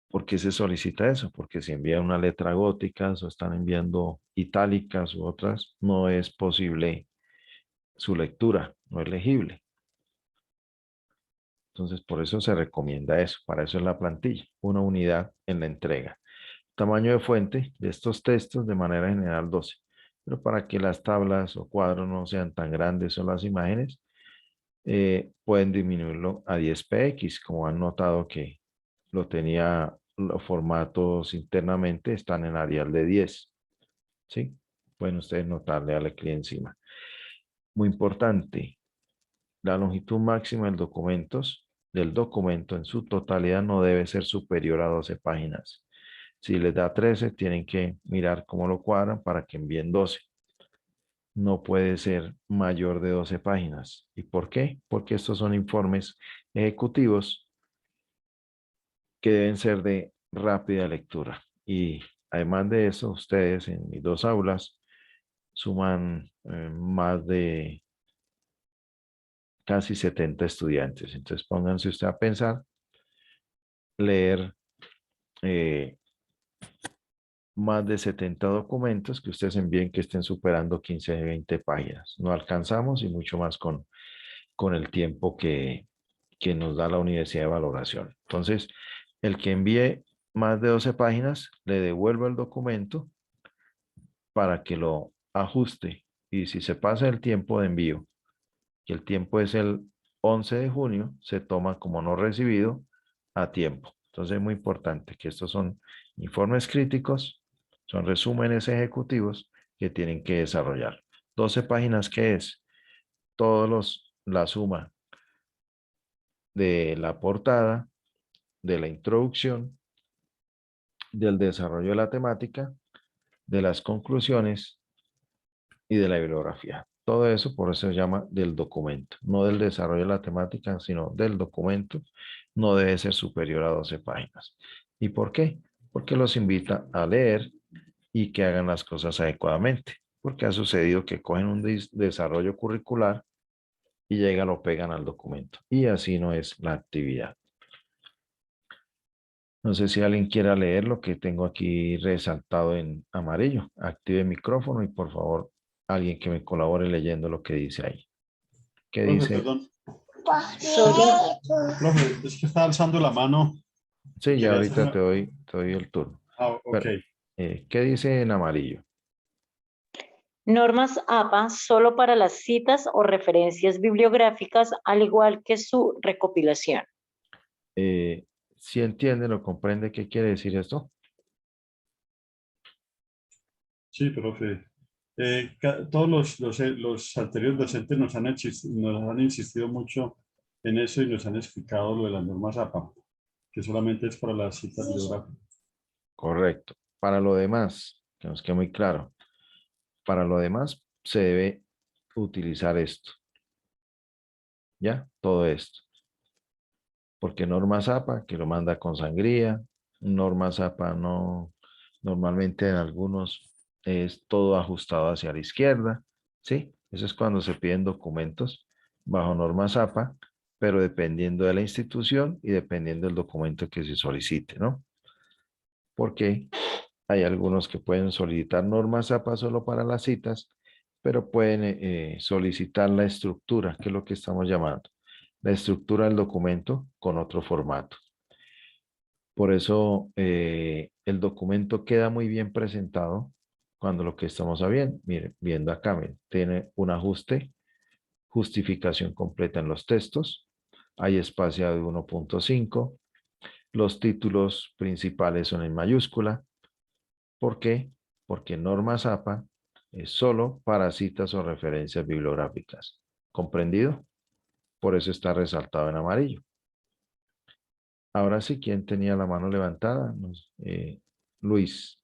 ¿Por qué se solicita eso? Porque si envían una letra gótica o están enviando itálicas u otras, no es posible su lectura, no es legible. Entonces, por eso se recomienda eso. Para eso es la plantilla, una unidad en la entrega. Tamaño de fuente de estos textos de manera general 12. Pero para que las tablas o cuadros no sean tan grandes o las imágenes, pueden disminuirlo a 10px, como han notado que lo tenía, los formatos internamente están en Arial de 10. ¿Sí? Pueden ustedes notarle a la clic encima. Muy importante, la longitud máxima del documento en su totalidad no debe ser superior a 12 páginas. Si les da 13, tienen que mirar cómo lo cuadran para que envíen 12. No puede ser mayor de 12 páginas. ¿Y por qué? Porque estos son informes ejecutivos que deben ser de rápida lectura. Y además de eso, ustedes en mis 2 aulas suman más de casi 70 estudiantes. Entonces pónganse usted a pensar, leer más de 70 documentos que ustedes envíen que estén superando 15 de 20 páginas. No alcanzamos y mucho más con el tiempo que nos da la Universidad de Valoración. Entonces, el que envíe más de 12 páginas, le devuelvo el documento para que lo ajuste. Y si se pasa el tiempo de envío, que el tiempo es el 11 de junio, se toma como no recibido a tiempo. Entonces es muy importante que estos son informes críticos, son resúmenes ejecutivos que tienen que desarrollar. 12 páginas, ¿qué es? La suma de la portada, de la introducción, del desarrollo de la temática, de las conclusiones y de la bibliografía. Todo eso por eso se llama del documento, no del desarrollo de la temática, sino del documento. No debe ser superior a 12 páginas. ¿Y por qué? Porque los invita a leer y que hagan las cosas adecuadamente. Porque ha sucedido que cogen un desarrollo curricular y llegan, lo pegan al documento. Y así no es la actividad. No sé si alguien quiera leer lo que tengo aquí resaltado en amarillo. Active el micrófono y por favor, alguien que me colabore leyendo lo que dice ahí. ¿Qué Profe, dice? perdón. Profe, es que está alzando la mano. Sí, ya Quería ahorita hacer te doy el turno. ok. Pero, ¿qué dice en amarillo? Normas APA solo para las citas o referencias bibliográficas, al igual que su recopilación. ¿Sí entienden o comprende qué quiere decir esto? Sí, profe. Todos los anteriores docentes nos han insistido mucho en eso y nos han explicado lo de las normas APA, que solamente es para las citas bibliográficas. Correcto. Para lo demás, que nos quede muy claro, para lo demás se debe utilizar esto. ¿Ya? Todo esto. Porque normas APA, que lo manda con sangría, normas APA no, normalmente en algunos es todo ajustado hacia la izquierda, ¿sí? Eso es cuando se piden documentos bajo normas APA, pero dependiendo de la institución y dependiendo del documento que se solicite, ¿no? Porque hay algunos que pueden solicitar normas APA solo para las citas, pero pueden solicitar la estructura, que es lo que estamos llamando, la estructura del documento con otro formato. Por eso el documento queda muy bien presentado cuando lo que estamos viendo acá, miren, tiene un ajuste, justificación completa en los textos, hay espacio de 1.5, los títulos principales son en mayúscula. ¿Por qué? Porque normas APA es solo para citas o referencias bibliográficas. ¿Comprendido? Por eso está resaltado en amarillo. Ahora sí, ¿quién tenía la mano levantada? Luis,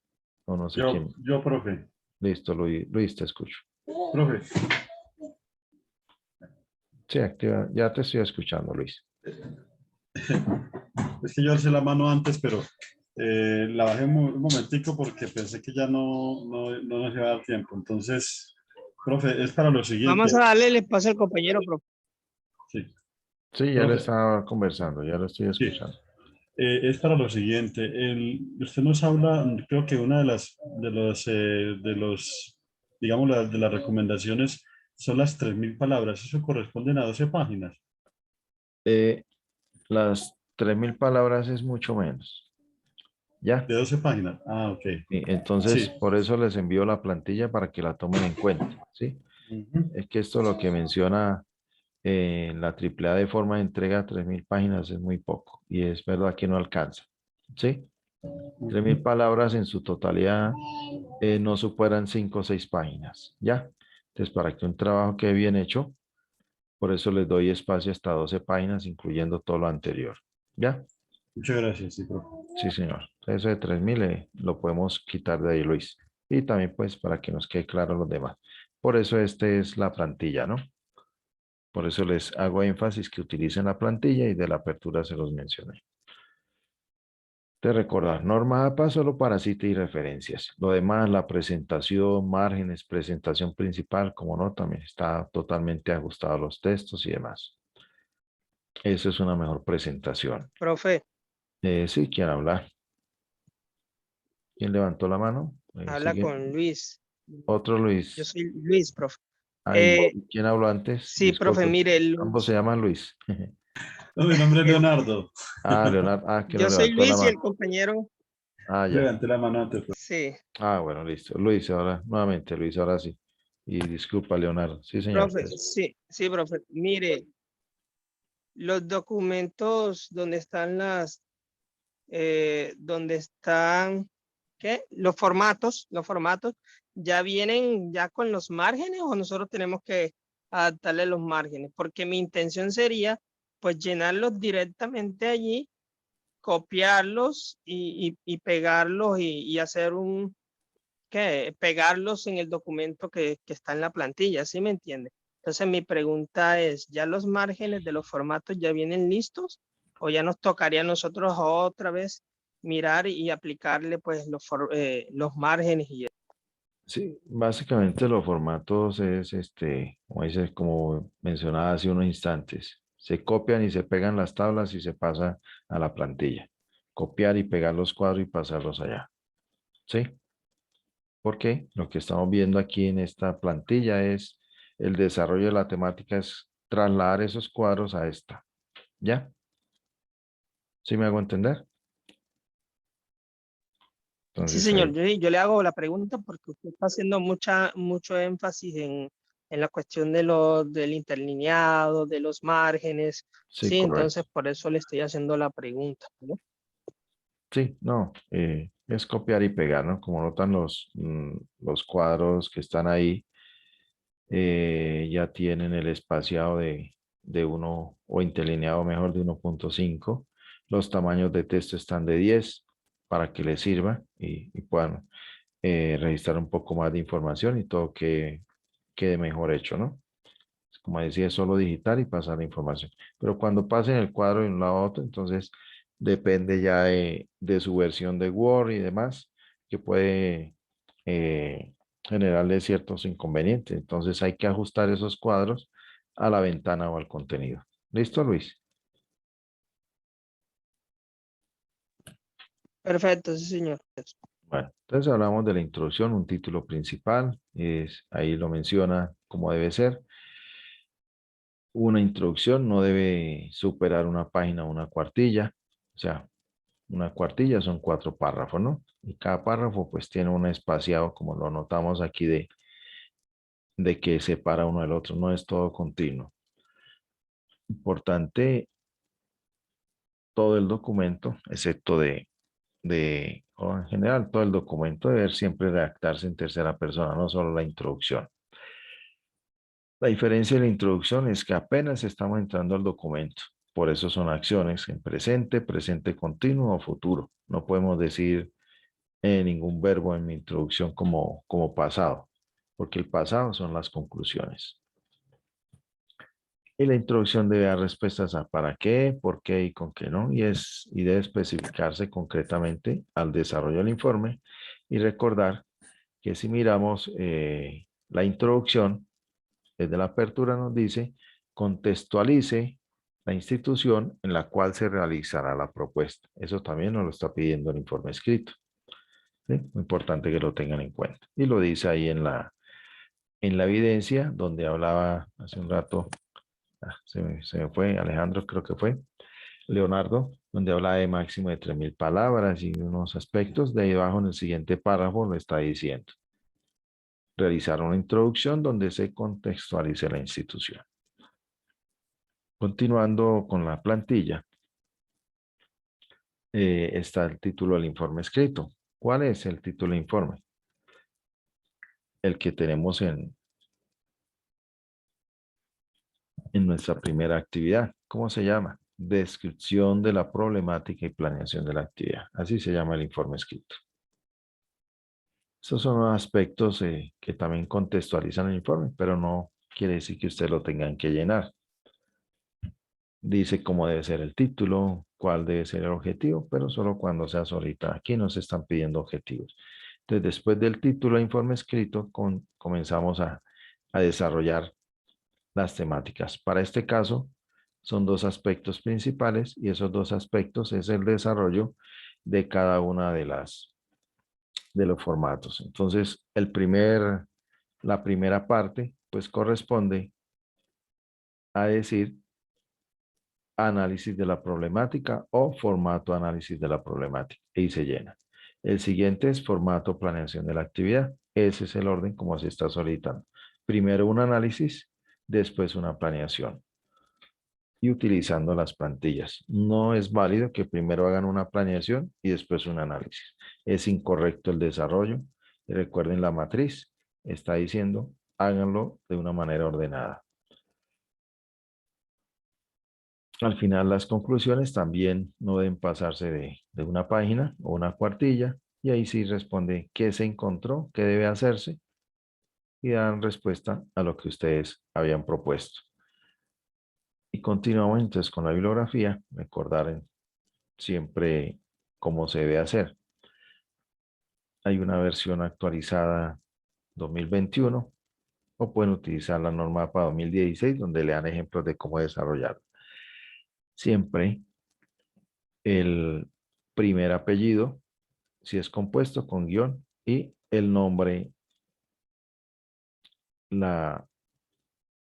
o no sé quién. Yo, profe. Listo, Luis. Luis, te escucho. Profe. Sí, activa. Ya te estoy escuchando, Luis. Es que yo alcé la mano antes, pero la bajé un momentico porque pensé que ya no nos iba a dar tiempo. Entonces, profe, es para lo siguiente. Vamos a darle el espacio al compañero, profe. Sí. Sí, ya Profe. le estaba conversando, ya lo estoy escuchando. Sí. Es para lo siguiente. Usted nos habla, creo que una de las digamos, de las recomendaciones son las 3.000 palabras. Eso corresponden a 12 páginas. Las 3.000 palabras es mucho menos. ¿Ya? De 12 páginas. Ah, ok. Entonces, Sí. por eso les envío la plantilla para que la tomen en cuenta, ¿sí? Es que esto lo que menciona la AAA de forma de entrega 3.000 páginas es muy poco y es verdad que no alcanza, ¿sí? 3.000 palabras en su totalidad no superan 5 o 6 páginas, ¿ya? Entonces, para que un trabajo quede bien hecho, por eso les doy espacio hasta 12 páginas, incluyendo todo lo anterior, ¿ya? Muchas gracias, sí, profe. Sí, señor. Eso de 3.000 lo podemos quitar de ahí, Luis. Y también, pues, para que nos quede claro los demás. Por eso esta es la plantilla, ¿no? Por eso les hago énfasis que utilicen la plantilla y de la apertura se los mencioné. De recordar, norma APA solo para cita y referencias. Lo demás, la presentación, márgenes, presentación principal, como no, también está totalmente ajustado a los textos y demás. Eso es una mejor presentación. Profe. Sí, ¿quién hablar? ¿Quién levantó la mano? Habla con Luis. Otro Luis. Yo soy Luis, profe. ¿Quién habló antes? Sí, Disculpe. profe, mire. Ambos se llaman Luis. No, mi nombre es Leonardo. Leonardo. Que yo lo soy levantó la Luis y mano. el compañero. Ya. Levanté la mano antes. Sí. Bueno, listo. Luis, ahora, nuevamente, Luis, ahora sí. Y disculpa, Leonardo. Sí, señor. Profe, sí, profe. Mire, los documentos donde están ¿qué? Los formatos ya vienen ya con los márgenes o nosotros tenemos que adaptarle los márgenes, porque mi intención sería pues llenarlos directamente allí, copiarlos y pegarlos y hacer pegarlos en el documento que está en la plantilla, ¿sí me entiende? Entonces mi pregunta es, ¿ya los márgenes de los formatos ya vienen listos o ya nos tocaría a nosotros otra vez mirar y aplicarle pues los márgenes y eso? Sí, básicamente los formatos es, como mencionaba hace unos instantes, se copian y se pegan las tablas y se pasa a la plantilla. Copiar y pegar los cuadros y pasarlos allá. ¿Sí? Porque lo que estamos viendo aquí en esta plantilla es el desarrollo de la temática, es trasladar esos cuadros a esta. ¿Ya? ¿Sí me hago entender? Entonces, sí, señor, yo le hago la pregunta porque usted está haciendo mucho énfasis en la cuestión del interlineado, de los márgenes. Sí, entonces por eso le estoy haciendo la pregunta, ¿no? Sí, no, es copiar y pegar, ¿no? Como notan los cuadros que están ahí, ya tienen el espaciado de 1 o interlineado mejor de 1.5. Los tamaños de texto están de 10 para que les sirva y puedan registrar un poco más de información y todo quede mejor hecho, ¿no? Como decía, es solo digitar y pasar la información. Pero cuando pasen el cuadro de un lado a otro, entonces depende ya de su versión de Word y demás, que puede generarle ciertos inconvenientes. Entonces hay que ajustar esos cuadros a la ventana o al contenido. ¿Listo, Luis? Perfecto, sí, señor. Bueno, entonces hablamos de la introducción, un título principal, ahí lo menciona cómo debe ser. Una introducción no debe superar una página o una cuartilla, o sea, una cuartilla son 4 párrafos, ¿no? Y cada párrafo pues tiene un espaciado, como lo notamos aquí, de que separa uno del otro, no es todo continuo. Importante, todo el documento, excepto o en general, todo el documento debe siempre redactarse en tercera persona, no solo la introducción. La diferencia de la introducción es que apenas estamos entrando al documento. Por eso son acciones en presente, presente continuo o futuro. No podemos decir ningún verbo en mi introducción como pasado, porque el pasado son las conclusiones. Y la introducción debe dar respuestas a para qué, por qué y con qué no. Y debe especificarse concretamente al desarrollo del informe. Y recordar que si miramos la introducción, desde la apertura nos dice, contextualice la institución en la cual se realizará la propuesta. Eso también nos lo está pidiendo el informe escrito. ¿Sí? Muy importante que lo tengan en cuenta. Y lo dice ahí en la evidencia, donde hablaba hace un rato, se me fue, Alejandro creo que fue, Leonardo, donde habla de máximo de 3.000 palabras y unos aspectos. De ahí abajo en el siguiente párrafo lo está diciendo. Realizar una introducción donde se contextualice la institución. Continuando con la plantilla, está el título del informe escrito. ¿Cuál es el título del informe? El que tenemos en nuestra primera actividad. ¿Cómo se llama? Descripción de la problemática y planeación de la actividad. Así se llama el informe escrito. Estos son los aspectos que también contextualizan el informe, pero no quiere decir que ustedes lo tengan que llenar. Dice cómo debe ser el título, cuál debe ser el objetivo, pero solo cuando sea solita. Aquí nos están pidiendo objetivos. Entonces, después del título de informe escrito, comenzamos a desarrollar las temáticas. Para este caso, son 2 aspectos principales y esos 2 aspectos es el desarrollo de cada una de los formatos. Entonces, la primera parte, pues corresponde a decir análisis de la problemática o formato análisis de la problemática y se llena. El siguiente es formato planeación de la actividad. Ese es el orden como se está solicitando. Primero un análisis, después una planeación. Y utilizando las plantillas. No es válido que primero hagan una planeación y después un análisis. Es incorrecto el desarrollo. Y recuerden la matriz. Está diciendo, háganlo de una manera ordenada. Al final las conclusiones también no deben pasarse de una página o una cuartilla. Y ahí sí responde qué se encontró, qué debe hacerse. Y dan respuesta a lo que ustedes habían propuesto. Y continuamos entonces con la bibliografía. Recordar siempre cómo se debe hacer. Hay una versión actualizada 2021 o pueden utilizar la norma para 2016 donde le dan ejemplos de cómo desarrollar. Siempre el primer apellido, si es compuesto con guión, y el nombre,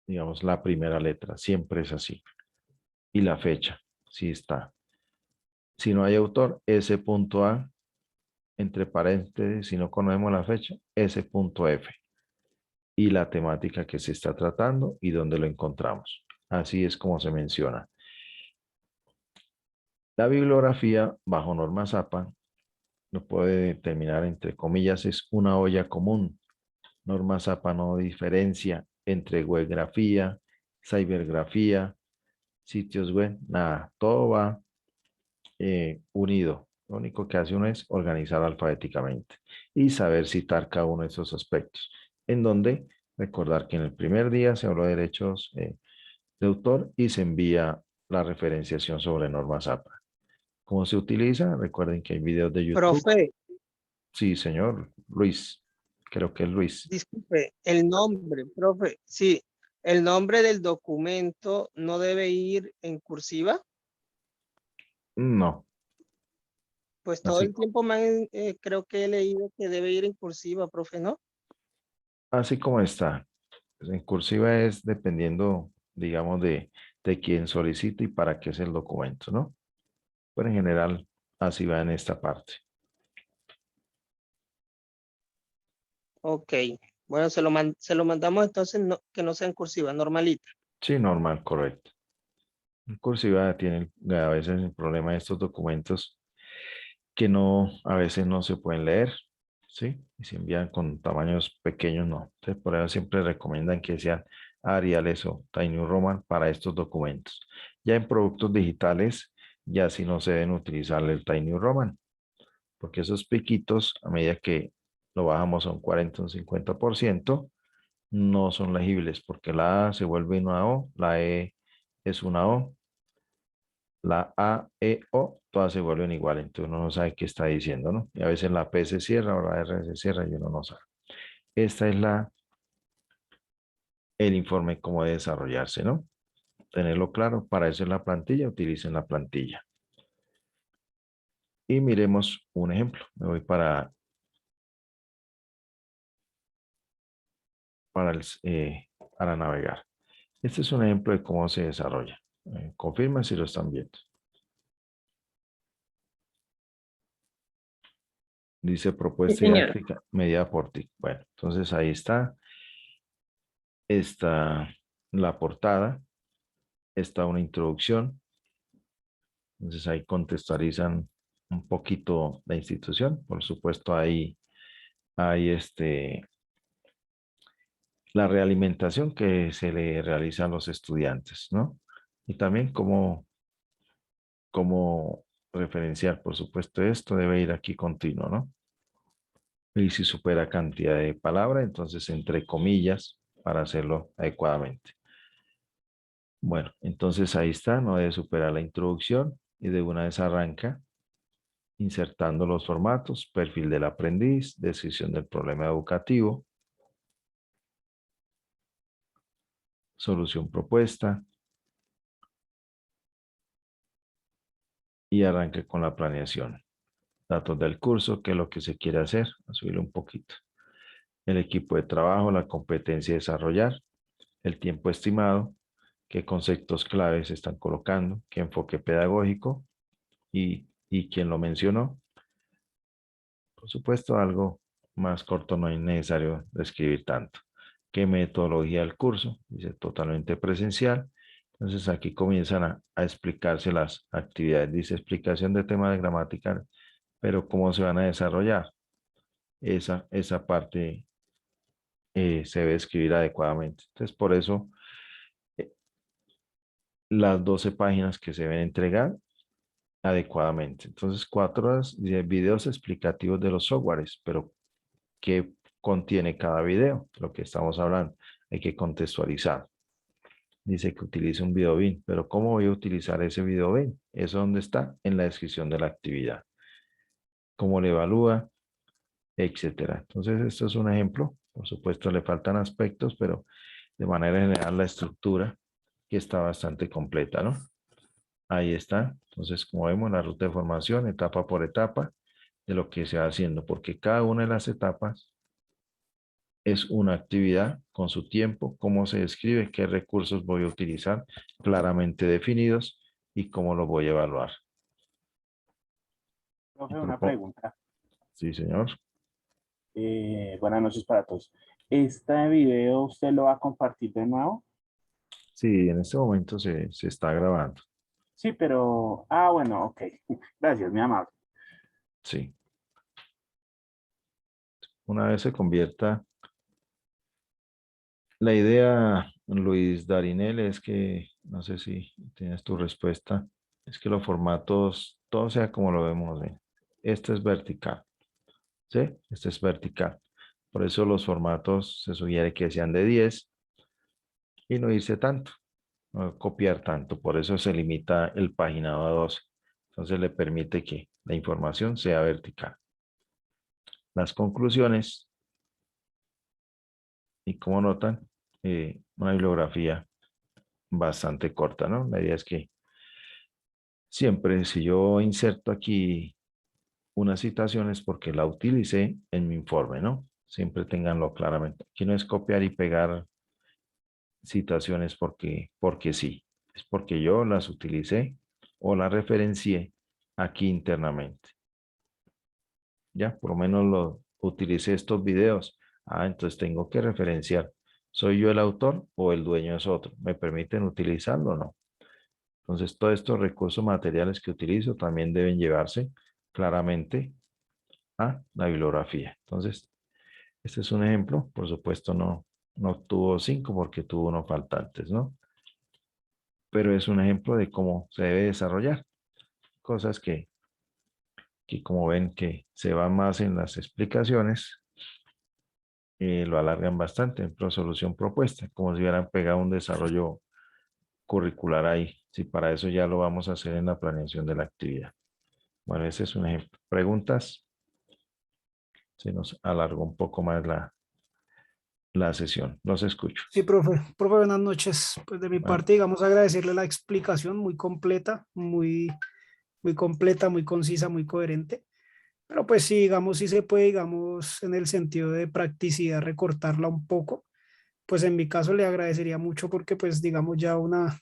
digamos, la primera letra, siempre es así. Y la fecha, si está. Si no hay autor, S.A, entre paréntesis, si no conocemos la fecha, S.F. Y la temática que se está tratando y dónde lo encontramos. Así es como se menciona. La bibliografía bajo norma ZAPA lo puede determinar entre comillas, es una olla común. Norma ZAPA no diferencia entre webgrafía, cybergrafía, sitios web, nada, todo va unido. Lo único que hace uno es organizar alfabéticamente y saber citar cada uno de esos aspectos. En donde recordar que en el primer día se habló de derechos de autor y se envía la referenciación sobre norma ZAPA. ¿Cómo se utiliza? Recuerden que hay videos de YouTube. Profe, Sí, señor Luis. Creo que es Luis. Disculpe, el nombre, profe, sí, el nombre del documento no debe ir en cursiva. No, Pues todo así, el tiempo creo que he leído que debe ir en cursiva, profe, ¿no? así como está. En cursiva es dependiendo, digamos, de quién solicita y para qué es el documento, ¿no? Pero en general, así va en esta parte. Ok, bueno, se lo mandamos entonces que no sea en cursiva, normalita. Sí, normal, correcto. En cursiva tienen a veces el problema de estos documentos que no, a veces no se pueden leer, ¿sí? Y se envían con tamaños pequeños, no. Entonces, por eso siempre recomiendan que sean Ariales o Tiny Roman para estos documentos. Ya en productos digitales, ya sí no se deben utilizar el Tiny Roman, porque esos piquitos, a medida que lo bajamos a un 40 o un 50%, no son legibles, porque la A se vuelve una O, la E es una O, la A, E, O, todas se vuelven iguales, entonces uno no sabe qué está diciendo, ¿no? Y a veces la P se cierra o la R se cierra y uno no sabe. Esta es el informe cómo debe desarrollarse, ¿no? Tenerlo claro, para eso es la plantilla, utilicen la plantilla. Y miremos un ejemplo. Me voy para navegar. Este es un ejemplo de cómo se desarrolla. Confirma si lo están viendo. Dice Sí, propuesta señor. didáctica medida por TIC. Bueno, entonces ahí está. Está la portada. Está una introducción. Entonces ahí contextualizan un poquito la institución. Por supuesto, hay la realimentación que se le realiza a los estudiantes, ¿no? Y también cómo referenciar, por supuesto, esto debe ir aquí continuo, ¿no? Y si supera cantidad de palabras, entonces entre comillas para hacerlo adecuadamente. Bueno, entonces ahí está, no debe superar la introducción y de una vez arranca insertando los formatos, perfil del aprendiz, descripción del problema educativo, solución propuesta y arranque con la planeación. Datos del curso, qué es lo que se quiere hacer, a subirlo un poquito. El equipo de trabajo, la competencia de desarrollar, el tiempo estimado, qué conceptos claves se están colocando, qué enfoque pedagógico y quién lo mencionó. Por supuesto, algo más corto no es necesario describir tanto. ¿Qué metodología del curso? Dice totalmente presencial. Entonces aquí comienzan a explicarse las actividades. Dice explicación de temas de gramática, pero ¿cómo se van a desarrollar? Esa parte se debe escribir adecuadamente. Entonces, por eso eh, las 12 páginas que se deben entregar adecuadamente. Entonces, 4 horas de videos explicativos de los softwares, pero ¿qué contiene cada video? Lo que estamos hablando. Hay que contextualizar. Dice que utilice un video BIM, pero ¿cómo voy a utilizar ese video BIM? ¿Eso dónde está? En la descripción de la actividad. ¿Cómo le evalúa? Etcétera. Entonces, esto es un ejemplo. Por supuesto, le faltan aspectos, pero de manera general la estructura que está bastante completa, ¿no? Ahí está. Entonces, como vemos, la ruta de formación, etapa por etapa, de lo que se va haciendo, porque cada una de las etapas es una actividad con su tiempo, cómo se describe, qué recursos voy a utilizar, claramente definidos y cómo lo voy a evaluar. Profe, una pregunta. Sí, señor. Buenas noches para todos. ¿Este video usted lo va a compartir de nuevo? Sí, en este momento se está grabando. Sí, pero... Ah, bueno, ok. Gracias, mi amable. Sí. Una vez se convierta... La idea, Luis Darinel, es que, no sé si tienes tu respuesta, es que los formatos, todo sea como lo vemos. Este es vertical, ¿sí? Este es vertical. Por eso los formatos se sugiere que sean de 10 y no irse tanto, no copiar tanto. Por eso se limita el paginado a 12. Entonces le permite que la información sea vertical. Las conclusiones y como notan, una bibliografía bastante corta, ¿no? La idea es que siempre si yo inserto aquí una citación es porque la utilicé en mi informe, ¿no? Siempre ténganlo claramente. Aquí no es copiar y pegar citaciones porque sí. Es porque yo las utilicé o las referencié aquí internamente. Ya, por lo menos lo utilicé estos videos. Ah, entonces tengo que referenciar. ¿Soy yo el autor o el dueño es otro? ¿Me permiten utilizarlo o no? Entonces, todos estos recursos materiales que utilizo también deben llevarse claramente a la bibliografía. Entonces, este es un ejemplo. Por supuesto, no tuvo 5 porque tuvo unos faltantes, ¿no? Pero es un ejemplo de cómo se debe desarrollar. Cosas que como ven que se van más en las explicaciones, lo alargan bastante. Pero solución propuesta, como si hubieran pegado un desarrollo curricular ahí. Si para eso ya lo vamos a hacer en la planeación de la actividad. Bueno, ese es un ejemplo. ¿Preguntas? Se nos alargó un poco más la sesión. Los escucho. Sí, profe. Profe, buenas noches. Pues de mi Bueno, parte, digamos, agradecerle la explicación muy completa, muy completa, muy concisa, muy coherente. Pero pues sí, digamos, sí se puede, digamos, en el sentido de practicidad, recortarla un poco. Pues en mi caso le agradecería mucho porque pues digamos ya una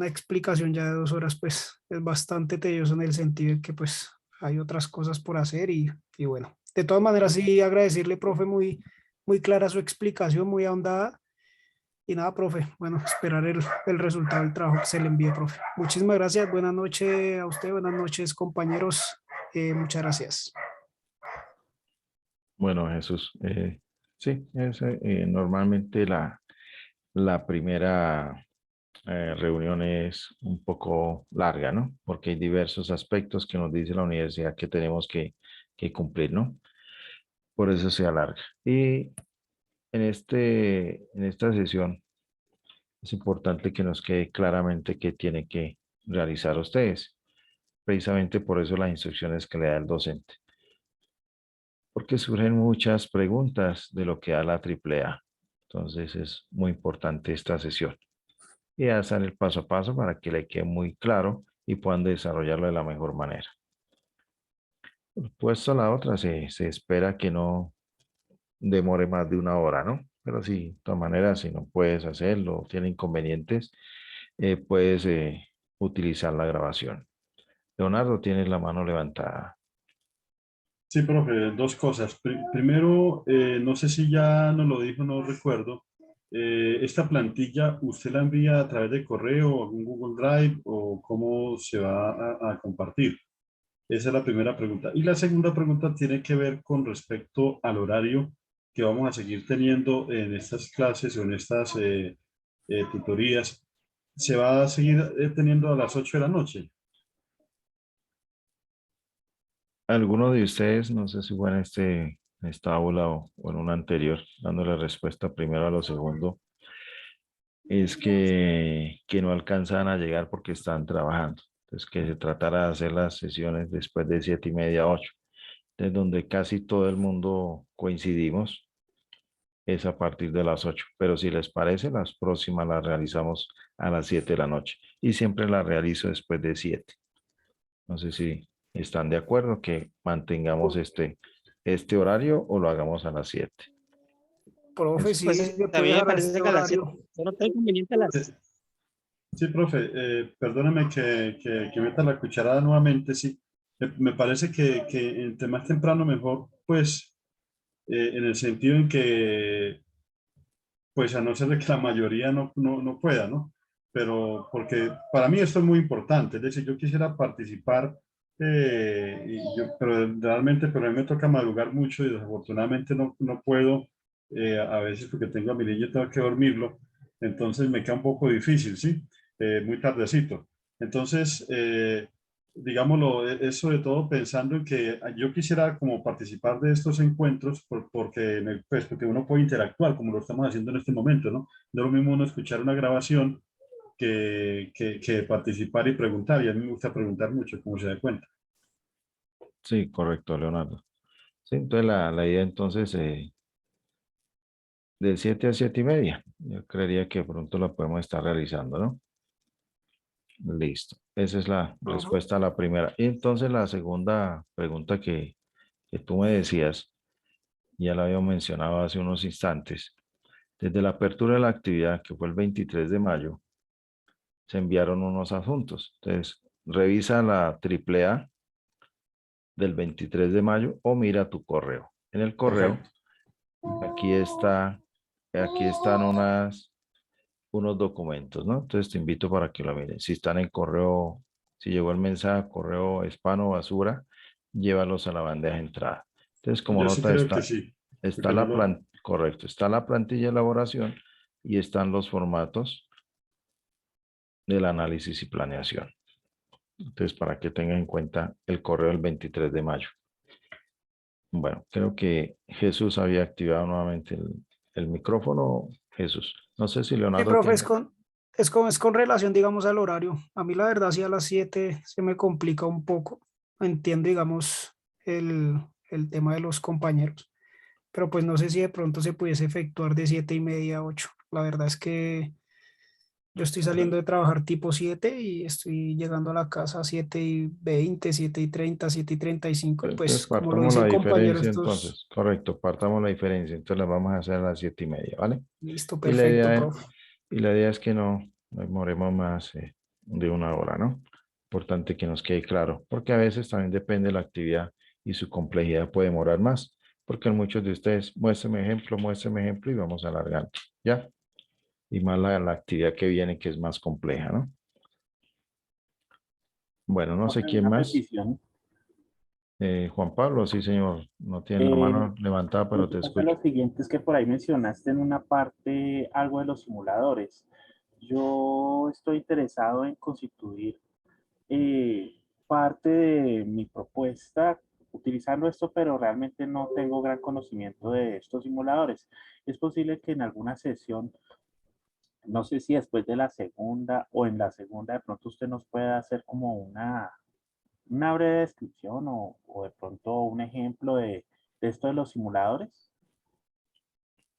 explicación ya de 2 horas pues es bastante tedioso en el sentido de que pues hay otras cosas por hacer y bueno, de todas maneras sí agradecerle, profe, muy clara su explicación, muy ahondada. Y nada, profe, bueno, esperar el resultado del trabajo que se le envíe, profe. Muchísimas gracias, buenas noches a usted, buenas noches, compañeros. Muchas gracias. bueno, Jesús. Sí, normalmente la primera reunión es un poco larga, ¿no? Porque hay diversos aspectos que nos dice la universidad que tenemos que cumplir, ¿no? Por eso se alarga. Y en esta sesión es importante que nos quede claramente qué tiene que realizar ustedes. Precisamente por eso las instrucciones que le da el docente. Porque surgen muchas preguntas de lo que da la AAA. Entonces es muy importante esta sesión. Y hacer el paso a paso para que le quede muy claro y puedan desarrollarlo de la mejor manera. Puesto la otra, se espera que no demore más de 1 hora, ¿no? Pero sí, de todas maneras, si no puedes hacerlo, tiene inconvenientes, puedes utilizar la grabación. Leonardo, tienes la mano levantada. Sí, profe, dos cosas. Primero, no sé si ya nos lo dijo, no recuerdo. ¿Esta plantilla usted la envía a través de correo o algún Google Drive o cómo se va a compartir? Esa es la primera pregunta. Y la segunda pregunta tiene que ver con respecto al horario que vamos a seguir teniendo en estas clases o en estas tutorías. ¿Se va a seguir teniendo a las 8 de la noche? ¿Alguno de ustedes, no sé si fue en esta aula o en una anterior, dándole respuesta primero a lo segundo, es que no alcanzan a llegar porque están trabajando? Entonces, que se tratara de hacer las sesiones después de 7:30, 8, de donde casi todo el mundo coincidimos, es a partir de las 8. Pero si les parece, las próximas las realizamos a las 7 de la noche y siempre las realizo después de 7. No sé si están de acuerdo que mantengamos este horario o lo hagamos a las 7. Profe, Eso. sí, Pues se puede también me dejar a parece este que a las 7, horario. no tengo inconveniente a las. Sí, profe, perdóname que meta la cucharada nuevamente, sí. Me parece que entre más temprano mejor, pues, en el sentido en que, pues, a no ser de que la mayoría no pueda, ¿no? Pero porque para mí esto es muy importante, es decir, yo quisiera participar, pero realmente, pero a mí me toca madrugar mucho y desafortunadamente no puedo, a veces porque tengo a mi niño y tengo que dormirlo, entonces me queda un poco difícil, ¿sí? Muy tardecito. Entonces, digámoslo, sobre todo pensando en que yo quisiera como participar de estos encuentros porque uno puede interactuar como lo estamos haciendo en este momento, ¿no? No es lo mismo uno escuchar una grabación que participar y preguntar, y a mí me gusta preguntar mucho, como se da cuenta. Sí, correcto, Leonardo. Sí, entonces la idea entonces De 7 a 7:30. Yo creería que pronto la podemos estar realizando, ¿no? Listo. Esa es la respuesta a la primera. Y entonces la segunda pregunta que tú me decías, ya la había mencionado hace unos instantes. Desde la apertura de la actividad, que fue el 23 de mayo, se enviaron unos asuntos. Entonces, revisa la AAA del 23 de mayo o mira tu correo. En el correo, aquí están unos documentos, ¿no? Entonces te invito para que lo miren. Si están en correo, si llegó el mensaje, correo spam o basura, llévalos a la bandeja de entrada. Entonces, como Yo sí nota creo que sí. está porque yo lo- correcto, está la plantilla de elaboración y están los formatos del análisis y planeación. Entonces, para que tengan en cuenta el correo del 23 de mayo. Bueno, creo que Jesús había activado nuevamente el micrófono. Jesús, no sé si Sí, Leonardo profe, tiene. es con relación, digamos, al horario. A mí la verdad, sí a las 7 se me complica un poco. Entiendo, digamos, el tema de los compañeros, pero pues no sé si de pronto se pudiese efectuar de 7:30 a 8. La verdad es que yo estoy saliendo de trabajar tipo 7 y estoy llegando a la casa a 7:20, 7:30, 7:35. Y Entonces, pues, como lo partamos dice la el compañero, diferencia estos, entonces. Correcto, partamos la diferencia. Entonces, la vamos a hacer a las 7:30, ¿vale? listo, Y la perfecto, idea es, profe. y la idea es que no demoremos más de 1 hora, ¿no? Importante que nos quede claro, porque a veces también depende de la actividad y su complejidad puede demorar más, porque muchos de ustedes muéstrame ejemplo y vamos alargando, ¿ya? Y más la actividad que viene que es más compleja, ¿no? Bueno, no sé Profe, quién una más. petición. Juan Pablo, sí, señor. No tiene la Eh, mano levantada, Lo pero que te pasa es escucho. lo siguiente, es que por ahí mencionaste en una parte algo de los simuladores. Yo estoy interesado en constituir parte de mi propuesta utilizando esto, pero realmente no tengo gran conocimiento de estos simuladores. Es posible que en alguna sesión, no sé si después de la segunda o en la segunda, de pronto usted nos pueda hacer como una breve descripción o de pronto un ejemplo de esto de los simuladores.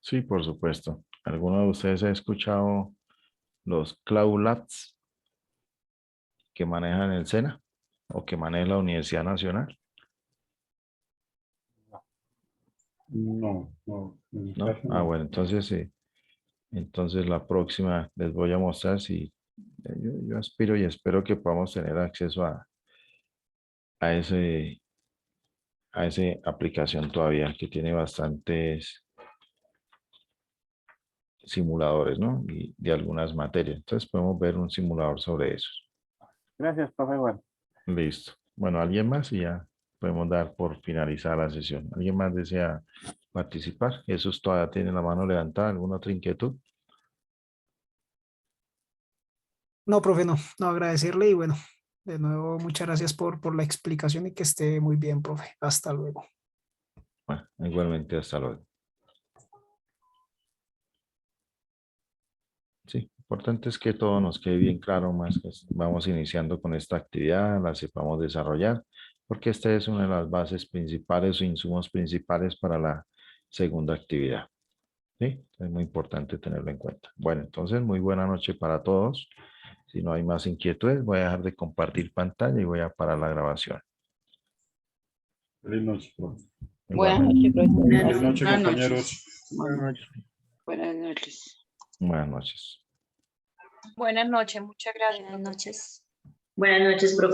Sí, por supuesto. ¿Alguno de ustedes ha escuchado los Cloud Labs que manejan el SENA o que maneja la Universidad Nacional? No, no, en mi ¿No? caso Ah, no. bueno, entonces sí. Entonces la próxima les voy a mostrar si yo aspiro y espero que podamos tener acceso a ese, a esa aplicación todavía que tiene bastantes simuladores, ¿no? Y de algunas materias. Entonces podemos ver un simulador sobre eso. Gracias, profe. Bueno, Listo. Bueno, ¿alguien más? Y ya podemos dar por finalizada la sesión. ¿Alguien más desea participar? Jesús todavía tiene la mano levantada. ¿Alguna otra inquietud? No, profe, no agradecerle y bueno, de nuevo, muchas gracias por la explicación y que esté muy bien, profe. Hasta luego. Bueno, igualmente, hasta luego. Sí, importante es que todo nos quede bien claro, más que vamos iniciando con esta actividad, la sepamos desarrollar, porque esta es una de las bases principales o insumos principales para la segunda actividad. ¿Sí? Es muy importante tenerlo en cuenta. Bueno, entonces, muy buena noche para todos. Si no hay más inquietudes, voy a dejar de compartir pantalla y voy a parar la grabación. Feliz noche, profe. Buenas Igualmente. noches, profesor. Feliz noche, Buenas compañeros. Buenas noches. Buenas noches. Buenas noches. Buenas noches, muchas gracias. Buenas noches. Buenas noches, profe.